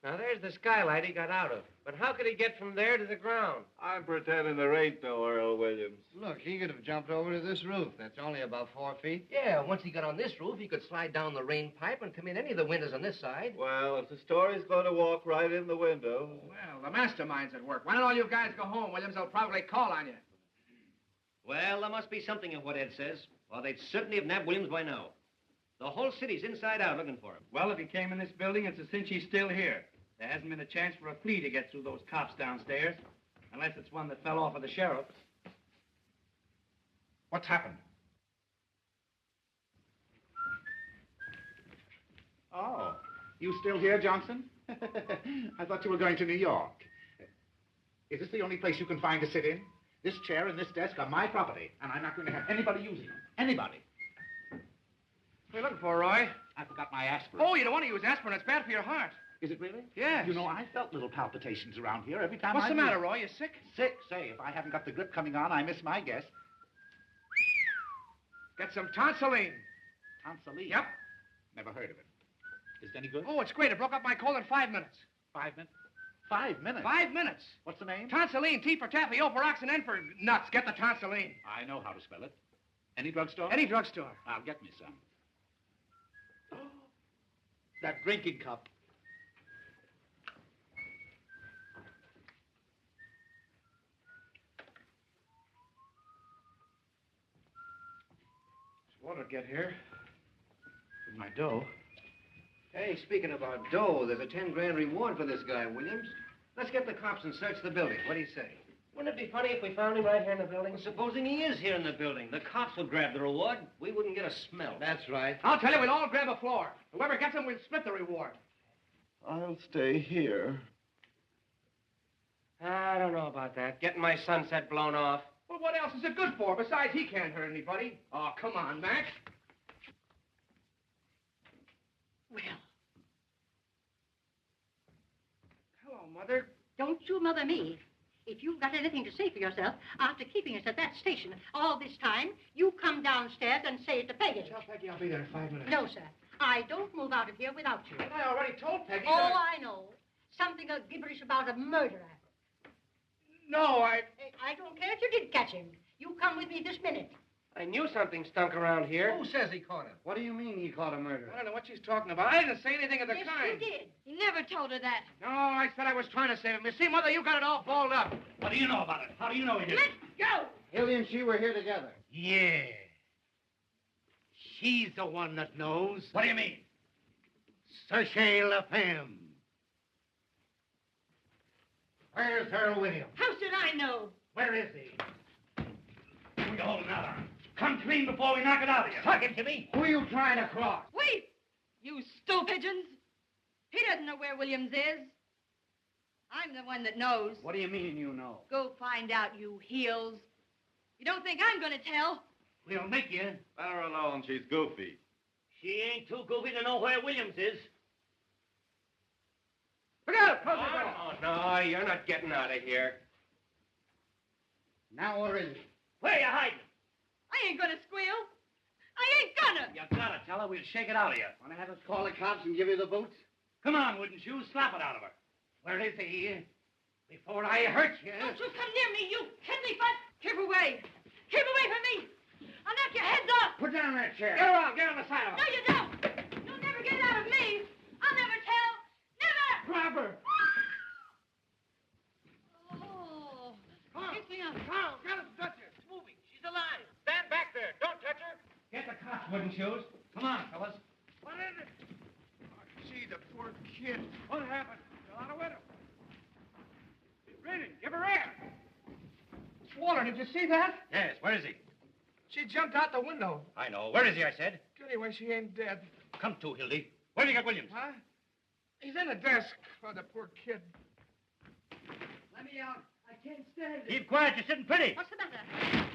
Now, there's the skylight he got out of. But how could he get from there to the ground? I'm pretending there ain't no Earl Williams. Look, he could have jumped over to this roof. That's only about 4 feet. Yeah, once he got on this roof, he could slide down the rain pipe and come in any of the windows on this side. Well, if the story's going to walk right in the window. Well, the mastermind's at work. Why don't all you guys go home? Williams will probably call on you. Well, there must be something in what Ed says, or they'd certainly have nabbed Williams by now. The whole city's inside out looking for him. Well, if he came in this building, it's a cinch he's still here. There hasn't been a chance for a flea to get through those cops downstairs, unless it's one that fell off of the sheriff. What's happened? Oh, you still here, Johnson? I thought you were going to New York. Is this the only place you can find to sit in? This chair and this desk are my property, and I'm not going to have anybody using them. Anybody. What are you looking for, Roy? I forgot my aspirin. Oh, you don't want to use aspirin. It's bad for your heart. Is it really? Yes. You know, I felt little palpitations around here every time What's the matter, Roy? You sick? Sick? Say, if I haven't got the grip coming on, I miss my guess. Get some tonsilline. Tonsilline? Yep. Never heard of it. Is it any good? Oh, it's great. It broke up my cold in 5 minutes. 5 minutes? 5 minutes? 5 minutes. What's the name? Tonsilline, T for taffy, O for ox, and N for nuts. Get the tonsilline. I know how to spell it. Any drugstore? Any drugstore. I'll get me some. Oh, that drinking cup. Water get here. With my dough. Hey, speaking about dough, there's a 10 grand reward for this guy, Williams. Let's get the cops and search the building. What do you say? Wouldn't it be funny if we found him right here in the building? Well, supposing he is here in the building, the cops will grab the reward. We wouldn't get a smell. That's right. I'll tell you, we'll all grab a floor. Whoever gets him, we'll split the reward. I'll stay here. I don't know about that. Getting my sunset blown off. Well, what else is it good for? Besides, he can't hurt anybody. Oh, come on, Mac. Well, Hello, Mother. Don't you mother me. If you've got anything to say for yourself, after keeping us at that station all this time, you come downstairs and say it to Peggy. Tell Peggy I'll be there in 5 minutes. No, sir. I don't move out of here without you. And I already told Peggy Oh, that I know. Something gibberish about a murderer. No, I don't care if you did catch him. You come with me this minute. I knew something stunk around here. Who says he caught him? What do you mean he caught a murderer? I don't know what she's talking about. I didn't say anything of the Yes, kind. you did. he never told her that. No, I said I was trying to save him. You see, Mother, you got it all balled up. What do you know about it? How do you know he did it? Let's go. Hildy and she were here together. Yeah. She's the one that knows. What do you mean? Sachez la femme. Where's Earl Williams? How should I know? Where is he? Who you holding out on? Come clean before we knock it out of you. Talk him to me. Who are you trying to cross? Wait! You stool pigeons! He doesn't know where Williams is. I'm the one that knows. What do you mean you know? Go find out, you heels. You don't think I'm going to tell? We'll make you. Let her alone. She's goofy. She ain't too goofy to know where Williams is. Forget it. Close the door. No, you're not getting out of here. Now where is he? Where you hiding? I ain't gonna squeal. I ain't gonna. You gotta tell her we'll shake it out of you. Want to have us call the cops and give you the boots? Come on, wouldn't you? Slap it out of her. Where is he? Before I hurt you. Don't you come near me, you kidney butt. Keep away. Keep away from me. I'll knock your heads off. Put down that chair. Get around. Get on the side of her. No, you don't. You'll never get out of me. I'll never tell. Never. Grab her. Oh. Carl. Get me up. Carl, get him. Touch her. It's moving. She's alive. Stand back there. Don't touch her. Get the cops, wooden shoes. Come on, fellas. What is it? Gee, the poor kid. What happened? Fell out a window. She's breathing. Give her air. Waller, did you see that? Yes, where is he? She jumped out the window. I know. Where is he, I said? Anyway, she ain't dead. Come to, Hildy. Where do you get Williams? Huh? He's in the desk. Oh, the poor kid. Let me out. I can't stand it. Keep quiet. You're sitting pretty. What's the matter?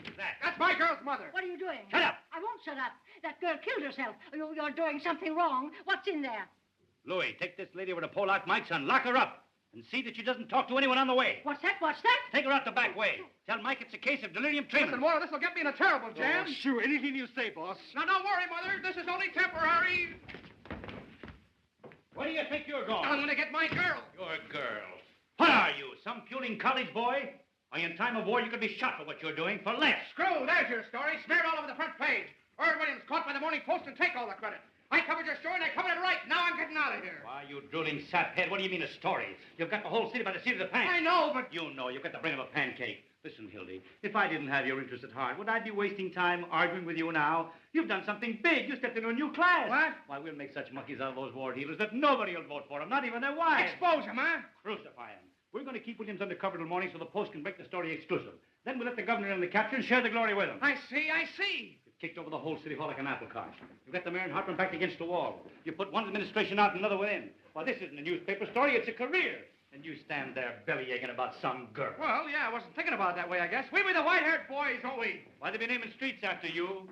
That's my girl's mother. What are you doing? Shut up. I won't shut up. That girl killed herself. You're doing something wrong. What's in there? Louis, take this lady over to Polak Mike's and lock her up. And see that she doesn't talk to anyone on the way. What's that? What's that? Take her out the back way. Tell Mike it's a case of delirium tremens. Listen, Waller, this will get me in a terrible jam. Oh, sure. Anything you say, boss. Now, don't worry, Mother. This is only temporary. Where do you think you're going? I'm going to get my girl. Your girl. What are you, some puling college boy? Why, in time of war, you could be shot for what you're doing for less. Screw, there's your story. Smeared all over the front page. Irv Williams caught by the Morning Post and take all the credit. I covered your story and I covered it right. Now I'm getting out of here. Why, you drooling saphead, what do you mean a story? You've got the whole city by the seat of the pants. I know, but... You know, you've got the brain of a pancake. Listen, Hildy, if I didn't have your interest at heart, would I be wasting time arguing with you now? You've done something big. You stepped into a new class. What? Why, we'll make such monkeys out of those war dealers that nobody will vote for them, not even their wives. Expose him, huh? Crucify him. We're going to keep Williams undercover till morning so the Post can break the story exclusive. Then we'll let the governor and the captain share the glory with him. I see. You've kicked over the whole city hall like an apple cart. You've got the mayor and Hartman backed against the wall. You put one administration out and another within. Well, this isn't a newspaper story, it's a career. And you stand there belly-aching about some girl. Well, yeah, I wasn't thinking about it that way, I guess. We were the white-haired boys, don't we? Why, they be naming streets after you.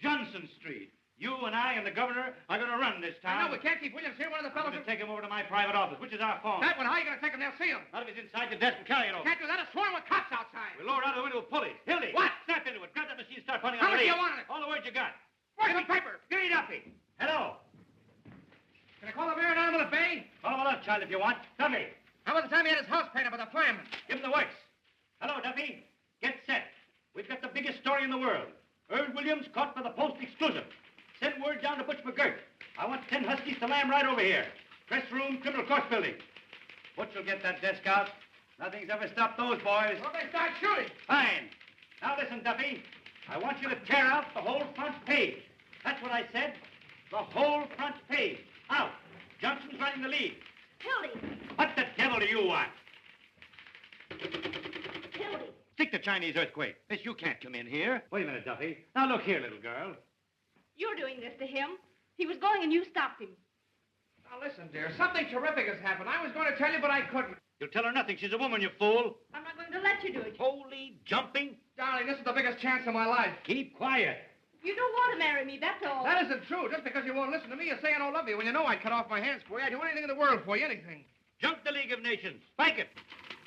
Johnson Street. You and I and the governor are going to run this town. I know, we can't keep Williams here. One of the fellows... I'm going to take him over to my private office, which is our phone. That one, how are you going to take him? They'll see him. Not if he's inside the desk and carry it over. Can't do that. A swarm with cops outside. We'll lower out the window with pulleys. Hildy! What? Snap into it. Grab that machine and start pounding How on the much do lead. you want on it? All the words you got. Where's the paper? Give me Duffy. Hello. Can I call the mayor down to the bay? Call him a lunch, child, if you want. Duffy. How about the time he had his house painted by the fireman? Give him the works. Hello, Duffy. Get set. We've got the biggest story in the world. Irv Williams caught by the Post exclusive. Send word down to Butch McGirt. I want 10 huskies to lamb right over here. Press room, criminal court building. Butch will get that desk out. Nothing's ever stopped those boys. Well, they start shooting. Fine. Now listen, Duffy. I want you to tear out the whole front page. That's what I said. The whole front page. Out. Johnson's running the lead. Hildy. What the devil do you want? Hildy. Stick the Chinese earthquake. Miss, you can't come in here. Wait a minute, Duffy. Now look here, little girl. You're doing this to him. He was going and you stopped him. Now, listen, dear. Something terrific has happened. I was going to tell you, but I couldn't. You'll tell her nothing. She's a woman, you fool. I'm not going to let you do it. Holy jumping. Darling, this is the biggest chance of my life. Keep quiet. You don't want to marry me, that's all. That isn't true. Just because you won't listen to me, you're saying I don't love you. When you know I'd cut off my hands for you, I'd do anything in the world for you, anything. Jump the League of Nations. Spike it.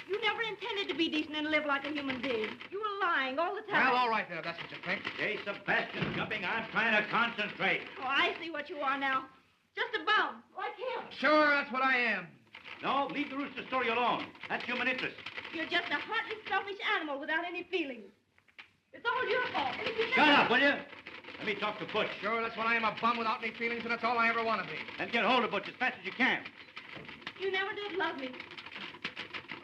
You never intended to be decent and live like a human being. You were lying all the time. Well, all right, there, if that's what you think. Hey, Sebastian jumping. I'm trying to concentrate. Oh, I see what you are now. Just a bum, like him. Sure, that's what I am. No, leave the rooster story alone. That's human interest. You're just a heartless, selfish animal without any feelings. It's all your fault. And if you Shut never... up, will you? Let me talk to Butch. Sure, that's what I am, a bum without any feelings, and that's all I ever want to be. Then get hold of Butch as fast as you can. You never did love me.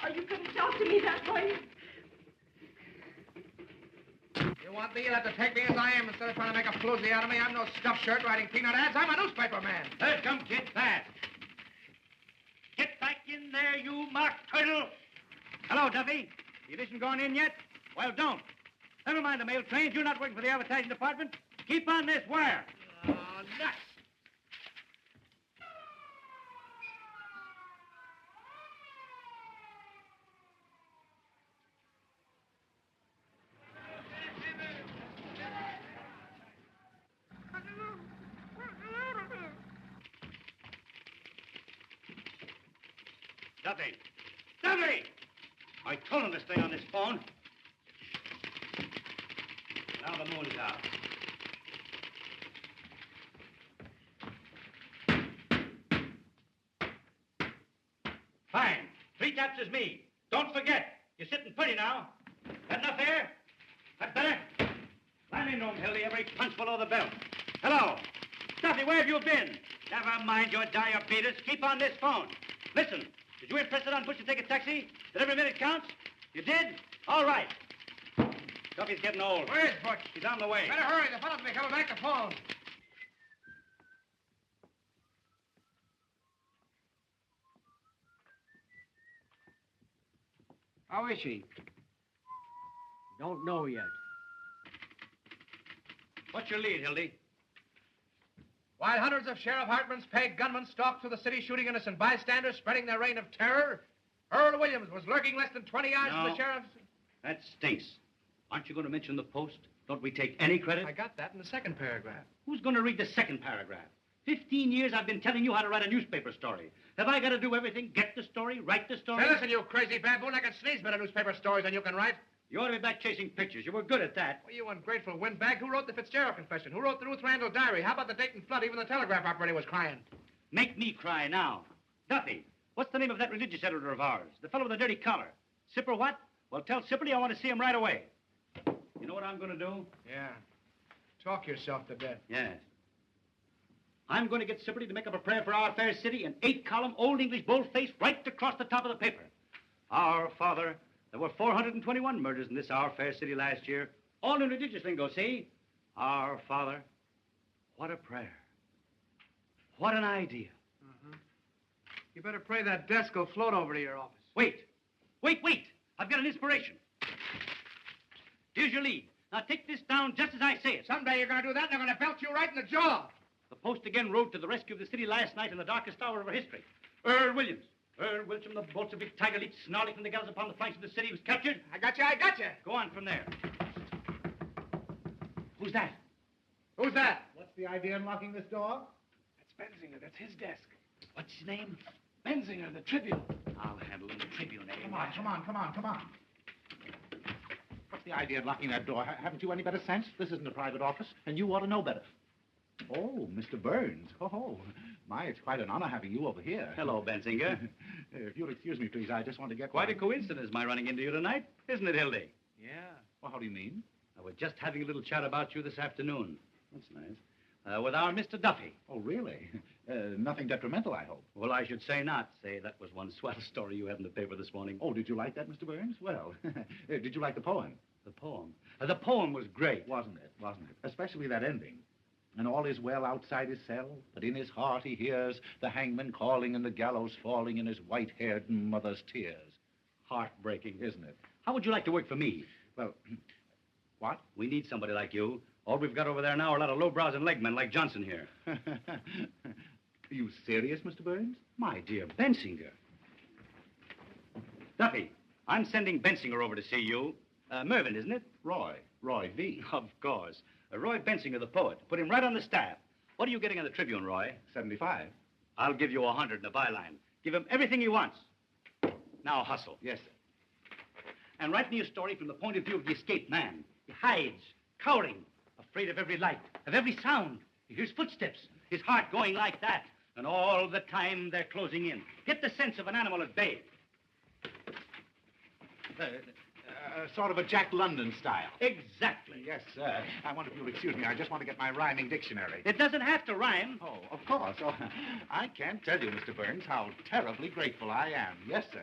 Or you couldn't talk to me that way. You want me? You'll have to take me as I am instead of trying to make a floozy out of me. I'm no stuffed shirt writing peanut ads. I'm a newspaper man. Here, come, kid, fast. Get back in there, you mock turtle. Hello, Duffy. The edition gone in yet? Well, don't. Never mind the mail trains. You're not working for the advertising department. Keep on this wire. Oh, nuts. Duffy! Duffy! I told him to stay on this phone. Now the moon's out. Fine. 3 taps is me. Don't forget. You're sitting pretty now. Got enough air? That better? Climb in room, Hildy. Every punch below the belt. Hello. Duffy, where have you been? Never mind your diabetes. Keep on this phone. Listen, did you impress it on Butch to take a taxi? That every minute counts? You did? All right. Duffy's getting old. Where's Butch? He's on the way. Better hurry. The fellow's be coming back to phone. How is she? Don't know yet. What's your lead, Hildy? While hundreds of Sheriff Hartman's paid gunmen stalked through the city shooting innocent bystanders, spreading their reign of terror, Earl Williams was lurking less than 20 yards from the sheriff's... That stinks. Aren't you going to mention the Post? Don't we take any credit? I got that in the second paragraph. Who's going to read the second paragraph? 15 years I've been telling you how to write a newspaper story. Have I got to do everything? Get the story, write the story? Now listen, you crazy baboon, I can sneeze better newspaper stories than you can write. You ought to be back chasing pictures. You were good at that. Well, you ungrateful windbag. Who wrote the Fitzgerald confession? Who wrote the Ruth Randall diary? How about the Dayton flood? Even the telegraph operator was crying. Make me cry now. Duffy, what's the name of that religious editor of ours? The fellow with the dirty collar. Sipper what? Well, tell Sipperly I want to see him right away. You know what I'm going to do? Yeah. Talk yourself to death. Yes. I'm going to get Sipperly to make up a prayer for our fair city in 8-column Old English boldface right across the top of the paper. Our Father, there were 421 murders in this our fair city last year. All in religious lingo, see? Our Father. What a prayer. What an idea. You better pray that desk will float over to your office. Wait. Wait. I've got an inspiration. Here's your lead. Now take this down just as I say it. Someday you're going to do that, and they're going to belt you right in the jaw. The Post again rode to the rescue of the city last night in the darkest hour of our history. Earl Williams. Earl Wilson, the Bolshevik tiger leaped snarling from the gallows upon the flanks of the city. He was captured. I got you. Go on from there. Who's that? Who's that? What's the idea in locking this door? That's Benzinger. That's his desk. What's his name? Benzinger, the Tribune. I'll handle him, the Tribune, eh? Come on. What's the idea in locking that door? Haven't you any better sense? This isn't a private office, and you ought to know better. Oh, Mr. Burns. Oh, my, it's quite an honor having you over here. Hello, Benzinger. If you'll excuse me, please, I just want to get... Quite a coincidence, my running into you tonight, isn't it, Hildy? Yeah. Well, how do you mean? We're just having a little chat about you this afternoon. That's nice. With our Mr. Duffy. Oh, really? Nothing detrimental, I hope. Well, I should say not. Say, that was one swell story you had in the paper this morning. Oh, did you like that, Mr. Burns? Well, did you like the poem? The poem? The poem was great. Wasn't it? Especially that ending. And all is well outside his cell, but in his heart he hears the hangman calling and the gallows falling in his white-haired mother's tears. Heartbreaking, isn't it? How would you like to work for me? Well, what? We need somebody like you. All we've got over there now are a lot of lowbrows and legmen like Johnson here. Are you serious, Mr. Burns? My dear Bensinger. Duffy, I'm sending Bensinger over to see you. Mervyn, isn't it? Roy V. Of course. Roy Bensinger, the poet. Put him right on the staff. What are you getting on the Tribune, Roy? 75. I'll give you 100 in the byline. Give him everything he wants. Now hustle. Yes, sir. And write me a story from the point of view of the escaped man. He hides, cowering, afraid of every light, of every sound. He hears footsteps, his heart going like that. And all the time they're closing in. Get the sense of an animal at bay. Sort of a Jack London style. Exactly. Yes, sir. I wonder if you'll excuse me. I just want to get my rhyming dictionary. It doesn't have to rhyme. Oh, of course. Oh, I can't tell you, Mr. Burns, how terribly grateful I am. Yes, sir.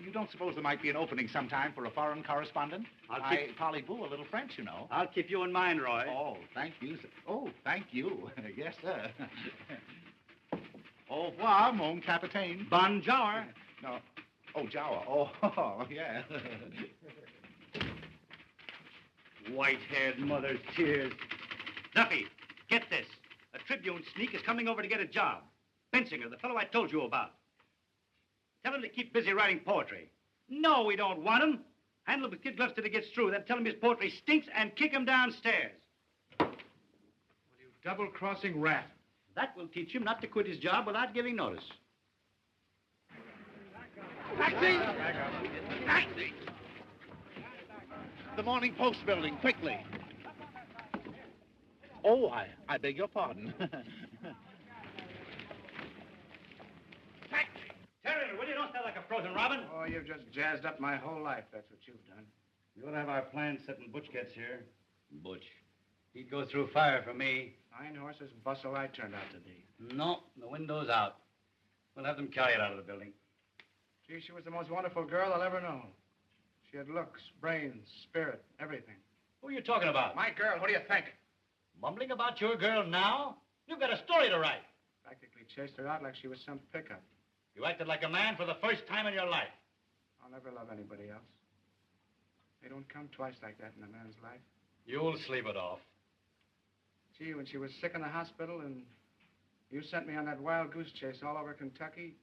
You don't suppose there might be an opening sometime for a foreign correspondent? I parlez-vous a little French, you know. I'll keep you in mind, Roy. Oh, thank you, sir. Oh, thank you. Yes, sir. Au revoir, mon capitaine. Bonjour. No. Oh, Jawa. Oh, yeah. White-haired mother's tears. Duffy, get this. A Tribune sneak is coming over to get a job. Bensinger, the fellow I told you about. Tell him to keep busy writing poetry. No, we don't want him. Handle him with kid gloves till he gets through. Then tell him his poetry stinks and kick him downstairs. Well, you double-crossing rat. That will teach him not to quit his job without giving notice. Taxi! Taxi! The Morning Post building, quickly. Oh, I beg your pardon. Terry, will you don't stand like a frozen robin? Oh, you've just jazzed up my whole life. That's what you've done. You ought to have our plans set when Butch gets here. Butch. He'd go through fire for me. Nine horses bustle I turned out to be. No, the window's out. We'll have them carry it out of the building. Gee, she was the most wonderful girl I'll ever know. She had looks, brains, spirit, everything. Who are you talking about? My girl, what do you think? Mumbling about your girl now? You've got a story to write. Practically chased her out like she was some pickup. You acted like a man for the first time in your life. I'll never love anybody else. They don't come twice like that in a man's life. You'll sleep it off. Gee, when she was sick in the hospital and you sent me on that wild goose chase all over Kentucky,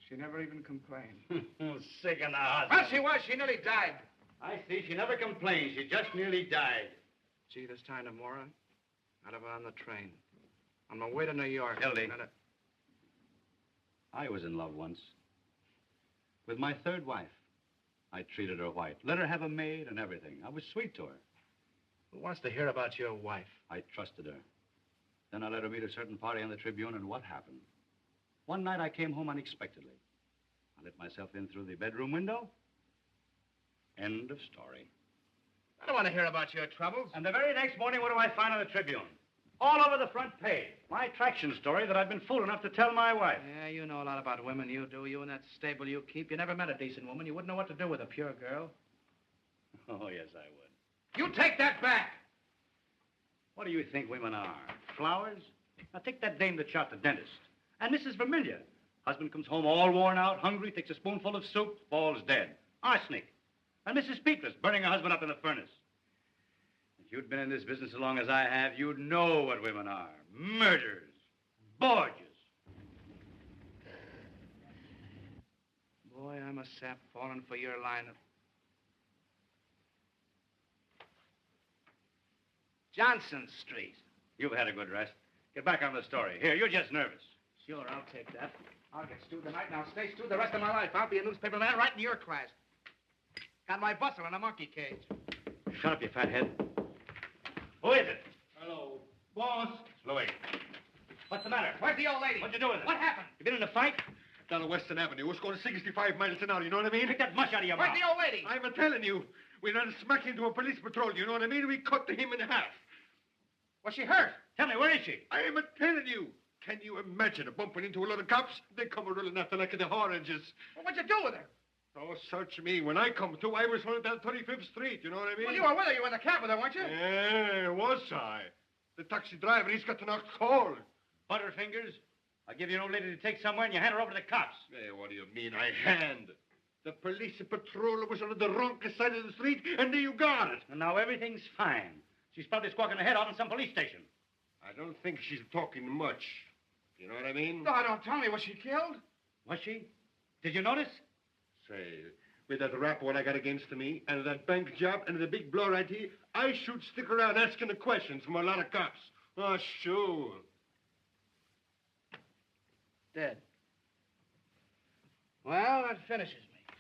she never even complained. Sick in the hospital. Well, she was. She nearly died. I see. She never complained. She just nearly died. Gee, this time tomorrow, I'd have her on the train. On my way to New York. Hildy. I was in love once. With my third wife. I treated her white. Let her have a maid and everything. I was sweet to her. Who wants to hear about your wife? I trusted her. Then I let her meet a certain party on the Tribune, and what happened? One night I came home unexpectedly. I let myself in through the bedroom window. End of story. I don't want to hear about your troubles. And the very next morning, what do I find on the Tribune? All over the front page. My traction story that I've been fool enough to tell my wife. Yeah, you know a lot about women, you do. You and that stable you keep. You never met a decent woman. You wouldn't know what to do with a pure girl. Oh, yes, I would. You take that back! What do you think women are? Flowers? Now, take that dame that shot the dentist. And Mrs. Vermillion. Husband comes home all worn out, hungry, takes a spoonful of soup, falls dead. Arsenic. And Mrs. Petrus burning her husband up in the furnace. If you'd been in this business as long as I have, you'd know what women are. Murderers. Borgias. Boy, I'm a sap falling for your line of... Johnson Street. You've had a good rest. Get back on the story. Here, you're just nervous. Sure, I'll take that. I'll get stewed tonight, and I'll stay stewed the rest of my life. I'll be a newspaper man right in your class. Got my bustle in a monkey cage. Shut up, you fathead. Who is it? Hello. Boss. It's Louis. What's the matter? Where's the old lady? What'd you do with her? What happened? You been in a fight? Down on Western Avenue. It's going 65 miles an hour, you know what I mean? Take that mush out of your Where's mouth. the old lady? I'm telling you. We ran smack into a police patrol, you know what I mean? We cut him in half. Was she hurt? Tell me, where is she? I'm telling you. Can you imagine bumping into a lot of cops? They come a-rolling after like the oranges. Well, what'd you do with her? Oh, search me. When I come to, I was running down 35th Street, you know what I mean? Well, you were with her. You were in the cab with her, weren't you? Yeah, was I? The taxi driver, he's got to knock cold. Butterfingers. I give you an old lady to take somewhere and you hand her over to the cops. Hey, what do you mean, I hand? The police patrol was on the wrong side of the street, and there you got it. And now everything's fine. She's probably squawking her head off in some police station. I don't think she's talking much. You know what I mean? No, don't tell me. Was she killed? Was she? Did you notice? Say, with that rap what I got against me, and that bank job, and the big blow right here, I should stick around asking the questions from a lot of cops. Oh, sure. Dead. Well, that finishes me.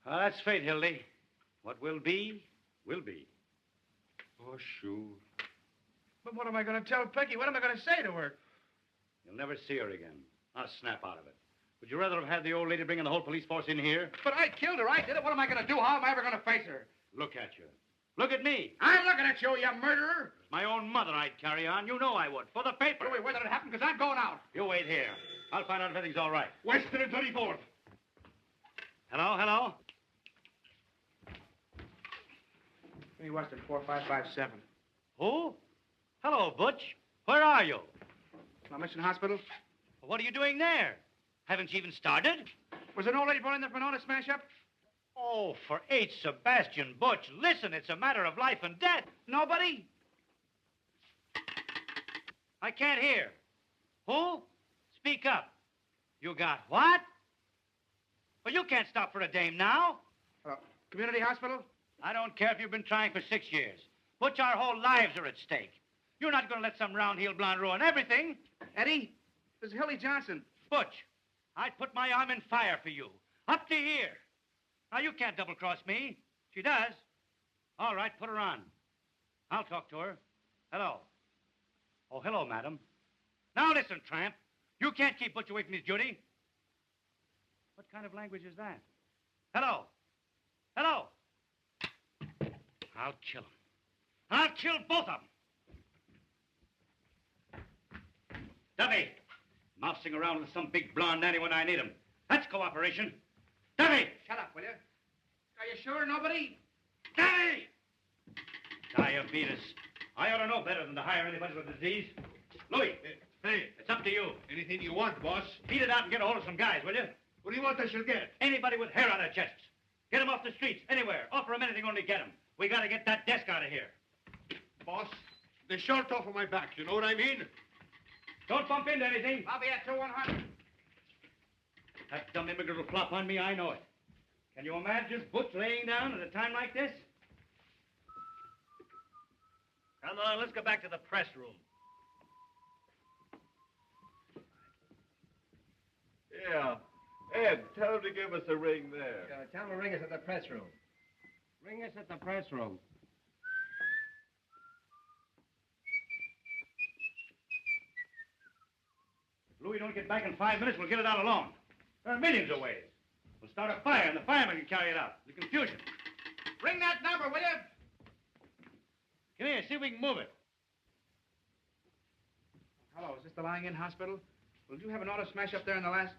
Well, that's fate, Hildy. What will be, will be. Oh, sure. But what am I going to tell Pecky? What am I going to say to her? You'll never see her again. I'll snap out of it. Would you rather have had the old lady bringing the whole police force in here? But I killed her. I did it. What am I going to do? How am I ever going to face her? Look at you. Look at me. I'm looking at you, you murderer. My own mother I'd carry on. You know I would. For the paper. Wait, where did it happen? Because I'm going out. You wait here. I'll find out if everything's all right. Western and 34th. Hello, hello? Me Western 4557. Who? Hello, Butch. Where are you? My mission hospital. What are you doing there? Haven't you even started? Was an old lady brought in there for an auto smash-up? Oh, for H. Sebastian Butch, listen, it's a matter of life and death. Nobody? I can't hear. Who? Speak up. You got what? Well, you can't stop for a dame now. Community hospital? I don't care if you've been trying for 6 years. Butch, our whole lives are at stake. You're not going to let some round-heel blonde ruin everything. Eddie, this is Hildy Johnson. Butch, I'd put my arm in fire for you. Up to here. Now, you can't double-cross me. She does. All right, put her on. I'll talk to her. Hello. Oh, hello, madam. Now, listen, tramp. You can't keep Butch away from his duty. What kind of language is that? Hello. Hello. I'll kill him. I'll kill both of them. Duffy, mousing around with some big blonde nanny when I need him. That's cooperation. Duffy! Shut up, will you? Are you sure nobody? Duffy! Diabetes. I ought to know better than to hire anybody with a disease. Louis, hey, it's up to you. Anything you want, boss. Beat it out and get a hold of some guys, will you? What do you want I shall get? Anybody with hair on their chests. Get them off the streets, anywhere. Offer them anything, only get them. We got to get that desk out of here. Boss, they're short off of my back. You know what I mean? Don't bump into anything. I'll be at 2-100. That dumb immigrant will flop on me, I know it. Can you imagine Butch laying down at a time like this? Come on, let's go back to the press room. Yeah. Ed, tell him to give us a ring there. Tell him to ring us at the press room. Ring us at the press room. If Louis don't get back in 5 minutes, we'll get it out alone. There are millions of ways. We'll start a fire, and the firemen can carry it out. The confusion. Ring that number, will you? Come here, see if we can move it. Hello, is this the lying-in hospital? Will you have an auto smash up there in the last...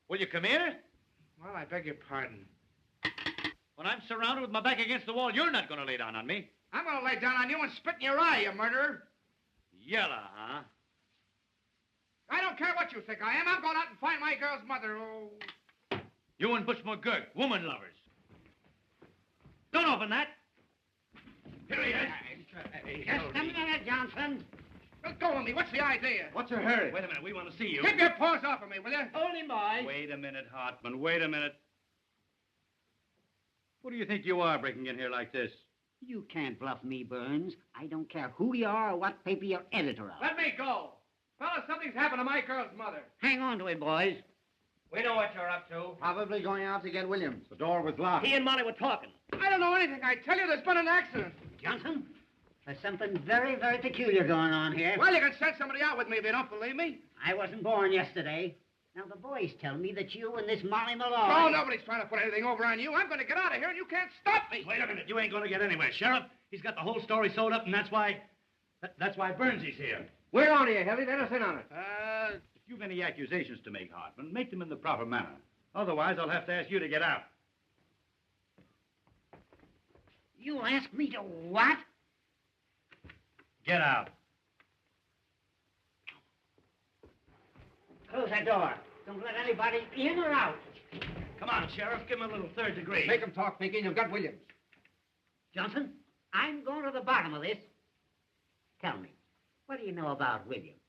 Will you come here? Well, I beg your pardon. When I'm surrounded with my back against the wall, you're not going to lay down on me. I'm going to lay down on you and spit in your eye, you murderer. Yella, huh? I don't care what you think I am. I'm going out and find my girl's mother. Oh. You and Butch McGurk, woman lovers. Don't open that. Here he is. Just a minute, Johnson. Let go of me. What's the idea? What's your hurry? Wait a minute. We want to see you. Keep your paws off of me, will you? Only mine. Wait a minute, Hartman. Wait a minute. What do you think you are breaking in here like this? You can't bluff me, Burns. I don't care who you are or what paper you're editor of. Let me go. Fellas, something's happened to my girl's mother. Hang on to it, boys. We know what you're up to. Probably going out to get Williams. The door was locked. He and Molly were talking. I don't know anything. I tell you, there's been an accident. Johnson, there's something very, very peculiar going on here. Well, you can send somebody out with me if you don't believe me. I wasn't born yesterday. Now, the boys tell me that you and this Molly Malloy... Oh, nobody's trying to put anything over on you. I'm going to get out of here, and you can't stop me. Wait a minute. You ain't going to get anywhere, Sheriff. He's got the whole story sewed up, and that's why Burnsy's here. We're on here, Hildy. Let us in on it. If you've any accusations to make, Hartman, make them in the proper manner. Otherwise, I'll have to ask you to get out. You ask me to what? Get out. Close that door. Don't let anybody in or out. Come on, Sheriff. Give him a little third degree. Make him talk, Pinky, and you've got Williams. Johnson, I'm going to the bottom of this. Tell me, what do you know about Williams?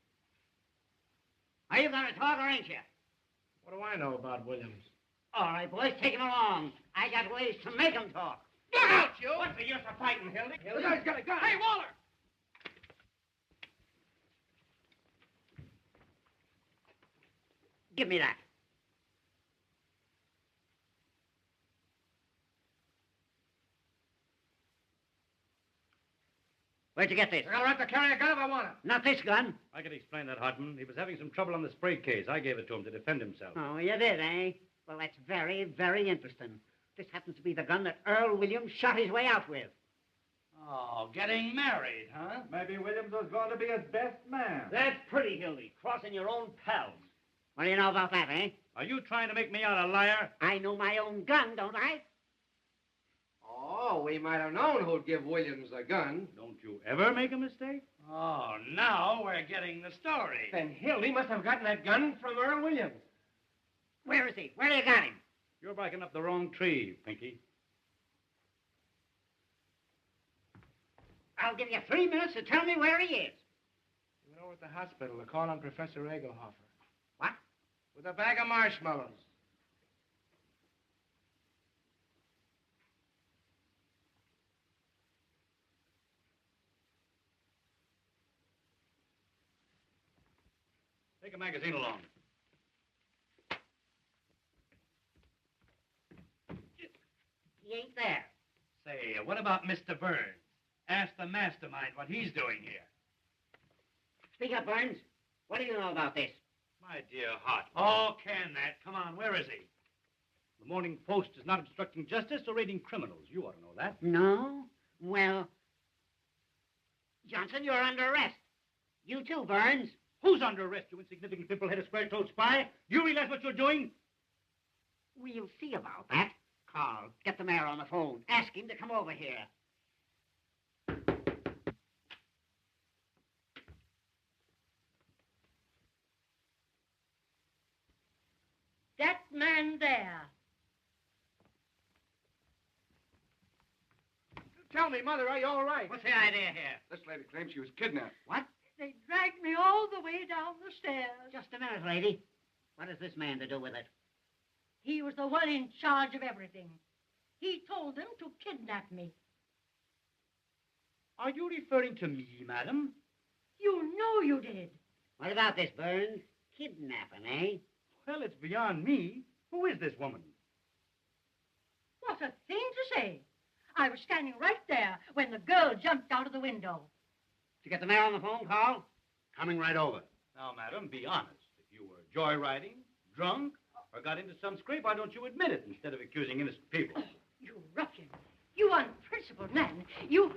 Are you going to talk or ain't you? What do I know about Williams? All right, boys, take him along. I got ways to make him talk. Look out, you! What's the use of fighting, Hildy? The guy's got a gun. Hey, Waller! Give me that. Where'd you get this? I got a right to carry a gun if I want it. Not this gun. I can explain that, Hartman. He was having some trouble on the spray case. I gave it to him to defend himself. Oh, you did, eh? Well, that's very, very interesting. This happens to be the gun that Earl Williams shot his way out with. Oh, getting married, huh? Maybe Williams was going to be his best man. That's pretty, Hildy. Crossing your own pals. What do you know about that, eh? Are you trying to make me out a liar? I know my own gun, don't I? Oh, we might have known who'd give Williams a gun. Don't you ever make a mistake? Oh, now we're getting the story. Then Hildy must have gotten that gun from Earl Williams. Where is he? Where do you got him? You're barking up the wrong tree, Pinky. I'll give you 3 minutes to tell me where he is. You know, at the hospital, they're calling Professor Egelhofer. What? With a bag of marshmallows. Take a magazine along. ain't there. Say, what about Mr. Burns? Ask the mastermind what he's doing here. Speak up, Burns. What do you know about this? My dear Hart. Oh, can that? Come on, where is he? The Morning Post is not obstructing justice or raiding criminals. You ought to know that. No? Well, Johnson, you're under arrest. You too, Burns. Who's under arrest, you insignificant pimple-headed square-toed spy? You realize what you're doing? We'll see about that. Carl, get the mayor on the phone. Ask him to come over here. That man there. Tell me, Mother, are you all right? What's the idea here? This lady claims she was kidnapped. What? They dragged me all the way down the stairs. Just a minute, lady. What has this man to do with it? He was the one in charge of everything. He told them to kidnap me. Are you referring to me, madam? You know you did. What about this, Burns? Kidnapping, eh? Well, it's beyond me. Who is this woman? What a thing to say. I was standing right there when the girl jumped out of the window. Did you get the mayor on the phone, Carl? Coming right over. Now, madam, be honest. If you were joyriding, drunk, or got into some scrape, why don't you admit it instead of accusing innocent people? Oh, you ruffian. You unprincipled man. You...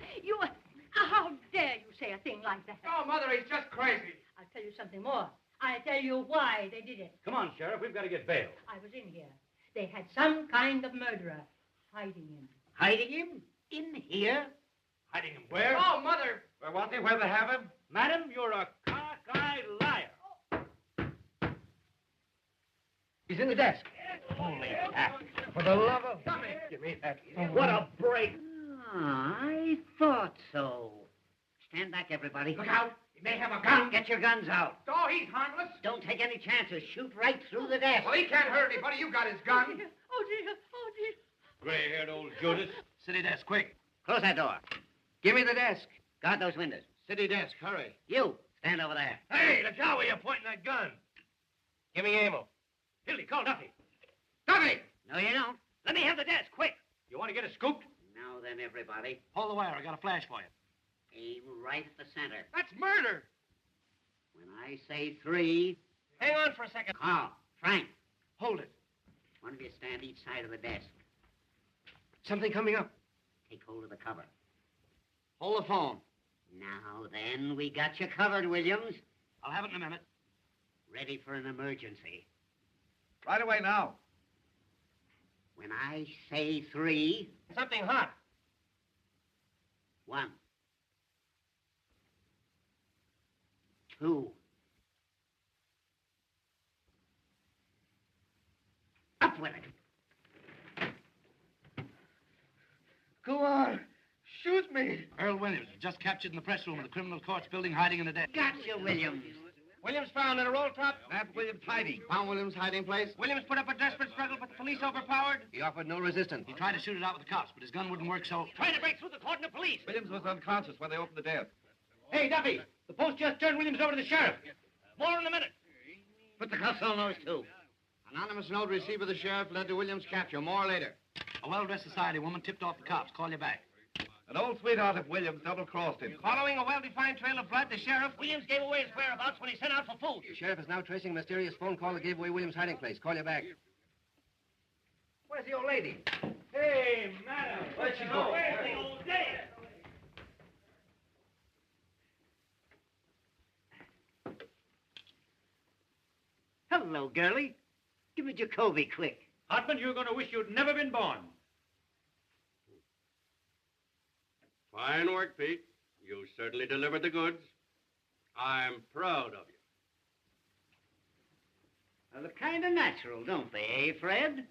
How dare you say a thing like that? Oh, Mother, he's just crazy. I'll tell you something more. I'll tell you why they did it. Come on, Sheriff, we've got to get bail. I was in here. They had some kind of murderer hiding him. Hiding him? In here? Hiding him where? Oh, Mother. Where was he? Where they have him? Madam, you're a cockeyed liar. He's in the desk. Holy heck. For the love of... Give me that. What a break. I thought so. Stand back, everybody. Look out. He may have a gun. Get your guns out. Oh, he's harmless. Don't take any chances. Shoot right through the desk. Well, he can't hurt anybody. You got his gun. Oh, dear. Oh, dear. Oh, dear. Gray-haired old Judas. City desk, quick. Close that door. Give me the desk. Guard those windows. City desk, hurry. You, stand over there. Hey, look out where you're pointing that gun. Give me ammo. Hildy, call Duffy. Duffy! No, you don't. Let me have the desk, quick. You want to get it scooped? Now then, everybody. Hold the wire. I got a flash for you. Aim right at the center. That's murder. When I say 3... Hang on for a second. Carl, Frank, Hold it. one of you stand each side of the desk. Something coming up. Take hold of the cover. Hold the phone. Now then, we got you covered, Williams. I'll have it in a minute. Ready for an emergency. Right away now. When I say 3... Something hot. 1. 2. Up with it. Go on. Shoot me. Earl Williams, just captured in the press room of the criminal courts building, hiding in the desk. Gotcha, Williams. Williams found in a roll top. Nab Williams hiding. Found Williams' hiding place? Williams put up a desperate struggle, but the police overpowered. He offered no resistance. He tried to shoot it out with the cops, but his gun wouldn't work, so... Trying to break through the cordon of police. Williams was unconscious when they opened the desk. Hey, Duffy, the post just turned Williams over to the sheriff. More in a minute. Put the cuffs on those two. Anonymous note received by the sheriff led to Williams' capture. More later. A well-dressed society woman tipped off the cops. Call you back. An old sweetheart of Williams double-crossed him. Following a well-defined trail of blood, the sheriff... Williams gave away his whereabouts when he sent out for food. The sheriff is now tracing a mysterious phone call that gave away Williams' hiding place. Call you back. Where's the old lady? Hey, madam. Where'd she go? Where's the old lady? Hello, girlie. Give me Jacoby, quick. Hartman, you're going to wish you'd never been born. Fine work, Pete. You certainly delivered the goods. I'm proud of you. They look kind of natural, don't they, eh, Fred?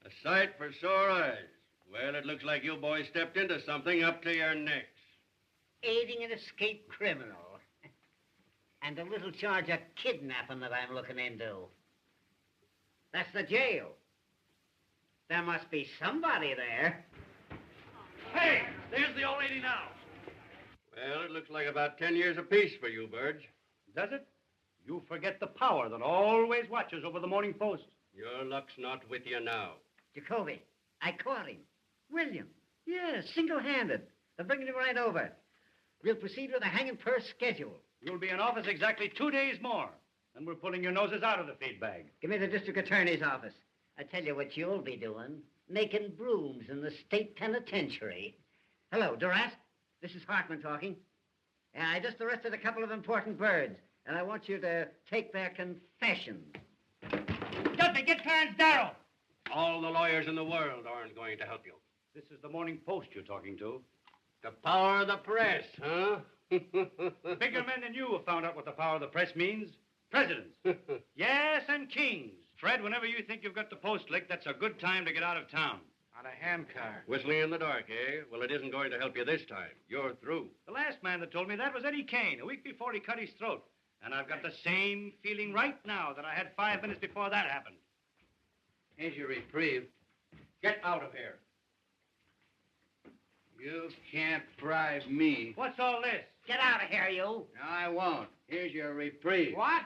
A sight for sore eyes. Well, it looks like you boys stepped into something up to your necks. Aiding an escaped criminal. And a little charge of kidnapping that I'm looking into. That's the jail. There must be somebody there. Hey, there's the old lady now. Well, it looks like about 10 years apiece for you, Burge. Does it? You forget the power that always watches over the Morning Post. Your luck's not with you now. Jacoby, I caught him. William. Yeah, single-handed. They're bringing him right over. We'll proceed with a hanging per schedule. You'll be in office exactly 2 days more, and we're pulling your noses out of the feed bag. Give me the district attorney's office. I tell you what you'll be doing. Making brooms in the state penitentiary. Hello, Duras. This is Hartman talking. I just arrested a couple of important birds, and I want you to take their confessions. Dudley, get Clarence Darrow. All the lawyers in the world aren't going to help you. This is the Morning Post you're talking to. The power of the press, huh? Bigger men than you have found out what the power of the press means. Presidents. Yes, and kings. Fred, whenever you think you've got the post licked, that's a good time to get out of town. On a handcar. Whistling in the dark, eh? Well, it isn't going to help you this time. You're through. The last man that told me that was Eddie Kane, a week before he cut his throat. And I've got the same feeling right now that I had 5 minutes before that happened. Here's your reprieve. Get out of here. You can't bribe me. What's all this? Get out of here, you. No, I won't. Here's your reprieve. What?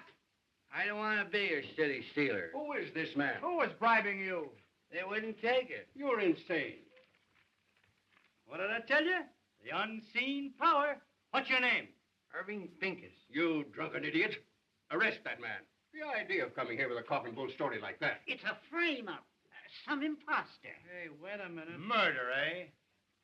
I don't want to be your city stealer. Who is this man? Who was bribing you? They wouldn't take it. You're insane. What did I tell you? The unseen power. What's your name? Irving Pincus. You drunken idiot. Arrest that man. The idea of coming here with a coffin bull story like that. It's a frame-up. Some imposter. Hey, wait a minute. Murder, eh?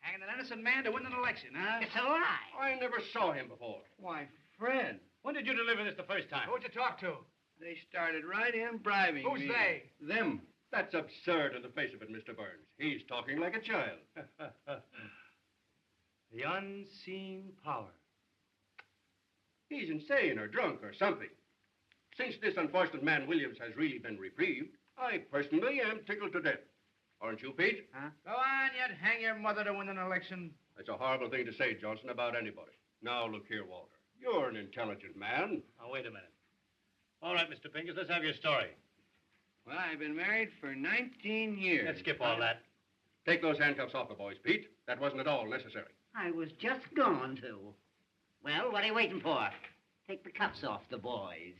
Hanging an innocent man to win an election, huh? It's a lie. I never saw him before. Why, Fred. When did you deliver this the first time? Who'd you talk to? They started right in bribing Who's me. they? Them. That's absurd in the face of it, Mr. Burns. He's talking like a child. The unseen power. He's insane or drunk or something. Since this unfortunate man Williams has really been reprieved, I personally am tickled to death. Aren't you, Pete? Huh? Go on, you'd hang your mother to win an election. That's a horrible thing to say, Johnson, about anybody. Now, look here, Walter. You're an intelligent man. Now, wait a minute. All right, Mr. Pincus, let's have your story. Well, I've been married for 19 years. Let's skip all that. Take those handcuffs off the boys, Pete. That wasn't at all necessary. I was just going to. Well, what are you waiting for? Take the cuffs off the boys.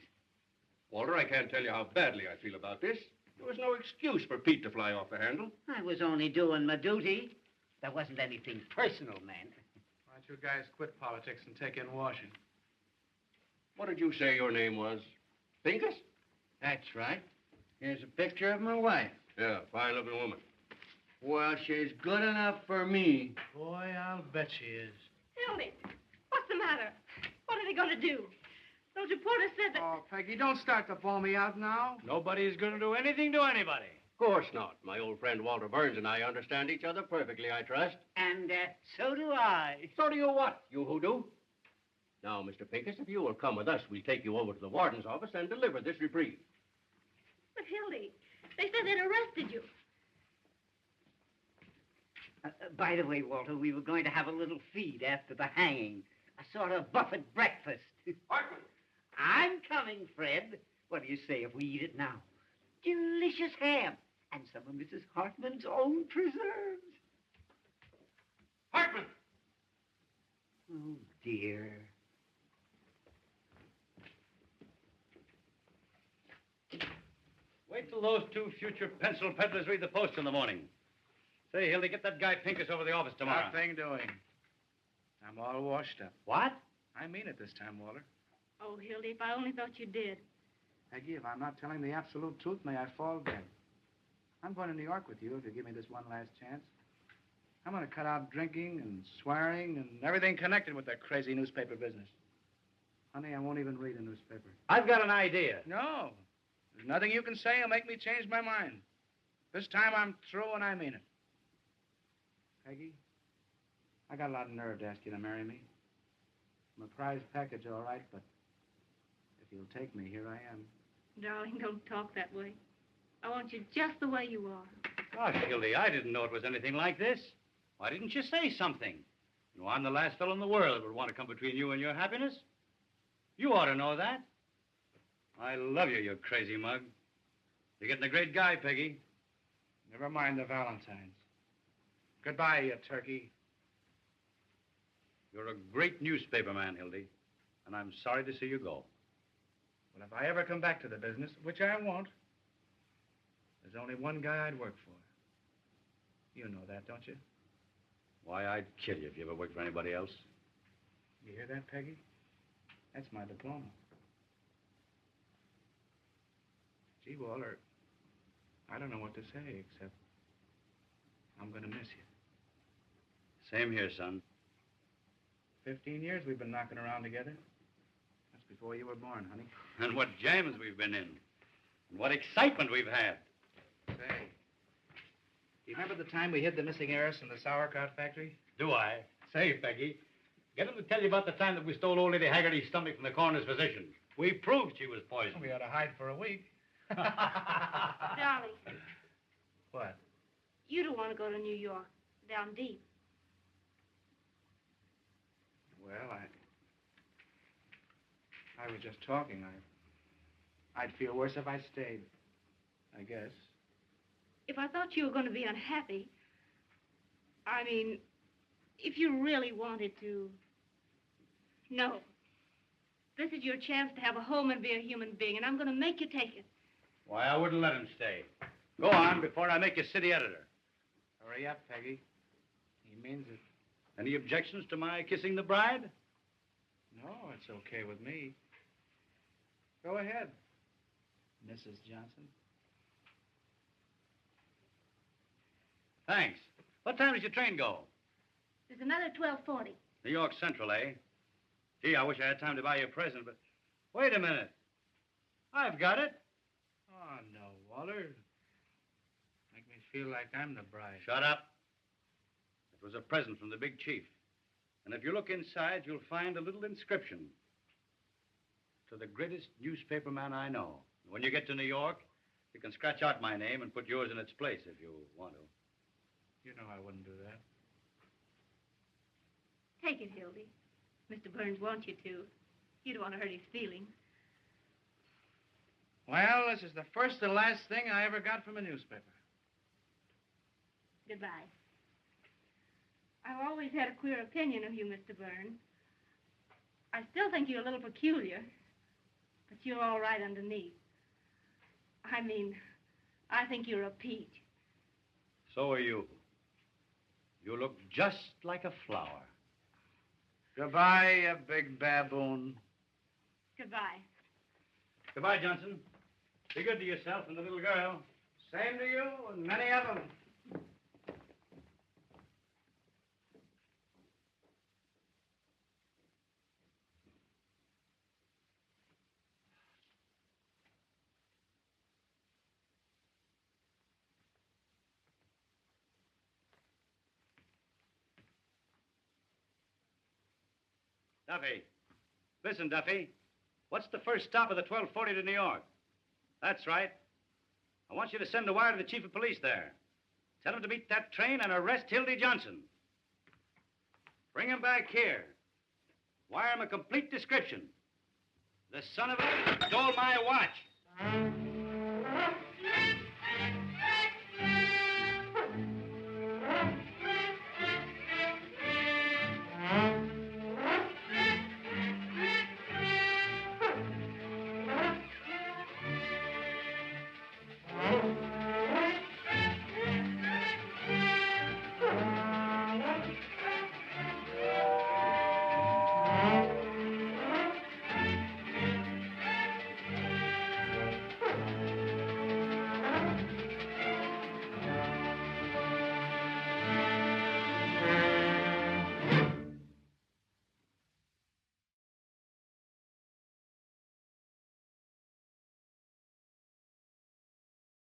Walter, I can't tell you how badly I feel about this. There was no excuse for Pete to fly off the handle. I was only doing my duty. There wasn't anything personal, man. Why don't you guys quit politics and take in washing? What did you say your name was? Pincus? That's right. Here's a picture of my wife. Yeah, fine-looking woman. Well, she's good enough for me. Boy, I'll bet she is. Hildy, what's the matter? What are they going to do? Those reporters said that... Oh, Peggy, don't start to bawl me out now. Nobody's going to do anything to anybody. Of course not. My old friend Walter Burns and I understand each other perfectly, I trust. And so do I. So do you what, you hoodoo? Now, Mr. Pincus, if you will come with us, we'll take you over to the warden's office and deliver this reprieve. But, Hildy, they said they'd arrested you. By the way, Walter, we were going to have a little feed after the hanging. A sort of buffet breakfast. Hartman! I'm coming, Fred. What do you say if we eat it now? Delicious ham. And some of Mrs. Hartman's own preserves. Hartman! Oh, dear. Wait till those two future pencil peddlers read the Post in the morning. Say, Hildy, get that guy Pincus over to the office tomorrow. Nothing doing. I'm all washed up. What? I mean it this time, Walter. Oh, Hildy, if I only thought you did. Peggy, if I'm not telling the absolute truth, may I fall dead. I'm going to New York with you if you give me this one last chance. I'm going to cut out drinking and swearing and everything connected with that crazy newspaper business. Honey, I won't even read a newspaper. I've got an idea. No. There's nothing you can say will make me change my mind. This time I'm through and I mean it. Peggy, I got a lot of nerve to ask you to marry me. I'm a prize package, all right, but if you'll take me, here I am. Darling, don't talk that way. I want you just the way you are. Gosh, Hildy, I didn't know it was anything like this. Why didn't you say something? You know, I'm the last fellow in the world that would want to come between you and your happiness. You ought to know that. I love you, you crazy mug. You're getting a great guy, Peggy. Never mind the Valentines. Goodbye, you turkey. You're a great newspaper man, Hildy, and I'm sorry to see you go. Well, if I ever come back to the business, which I won't, there's only one guy I'd work for. You know that, don't you? Why, I'd kill you if you ever worked for anybody else. You hear that, Peggy? That's my diploma. Gee, Walter, I don't know what to say except I'm going to miss you. Same here, son. 15 years we've been knocking around together. That's before you were born, honey. And what jams we've been in. And what excitement we've had. Say, do you remember the time we hid the missing heiress in the sauerkraut factory? Do I? Say, Peggy, get him to tell you about the time that we stole old Lady Haggerty's stomach from the coroner's physician. We proved she was poisoned. We ought to hide for a week. Darling, What? you don't want to go to New York, down deep. Well, I was just talking. I'd feel worse if I stayed, I guess. If I thought you were going to be unhappy, I mean, if you really wanted to. No. This is your chance to have a home and be a human being, and I'm going to make you take it. Why, I wouldn't let him stay. Go on before I make you city editor. Hurry up, Peggy. He means it. Any objections to my kissing the bride? No, it's okay with me. Go ahead, Mrs. Johnson. Thanks. What time does your train go? There's another 12:40. New York Central, eh? Gee, I wish I had time to buy you a present, but... Wait a minute. I've got it. Oh, no, Walter. Make me feel like I'm the bride. Shut up. It was a present from the big chief. And if you look inside, you'll find a little inscription. To the greatest newspaper man I know. When you get to New York, you can scratch out my name and put yours in its place if you want to. You know I wouldn't do that. Take it, Hildy. Mr. Burns wants you to. You don't want to hurt his feelings. Well, this is the first and last thing I ever got from a newspaper. Goodbye. I've always had a queer opinion of you, Mr. Burns. I still think you're a little peculiar, but you're all right underneath. I mean, I think you're a peach. So are you. You look just like a flower. Goodbye, you big baboon. Goodbye. Goodbye, Johnson. Be good to yourself and the little girl. Same to you and many of them. Duffy. Listen, Duffy. What's the first stop of the 12:40 to New York? That's right. I want you to send a wire to the chief of police there. Tell him to meet that train and arrest Hildy Johnson. Bring him back here. Wire him a complete description. The son of a stole my watch.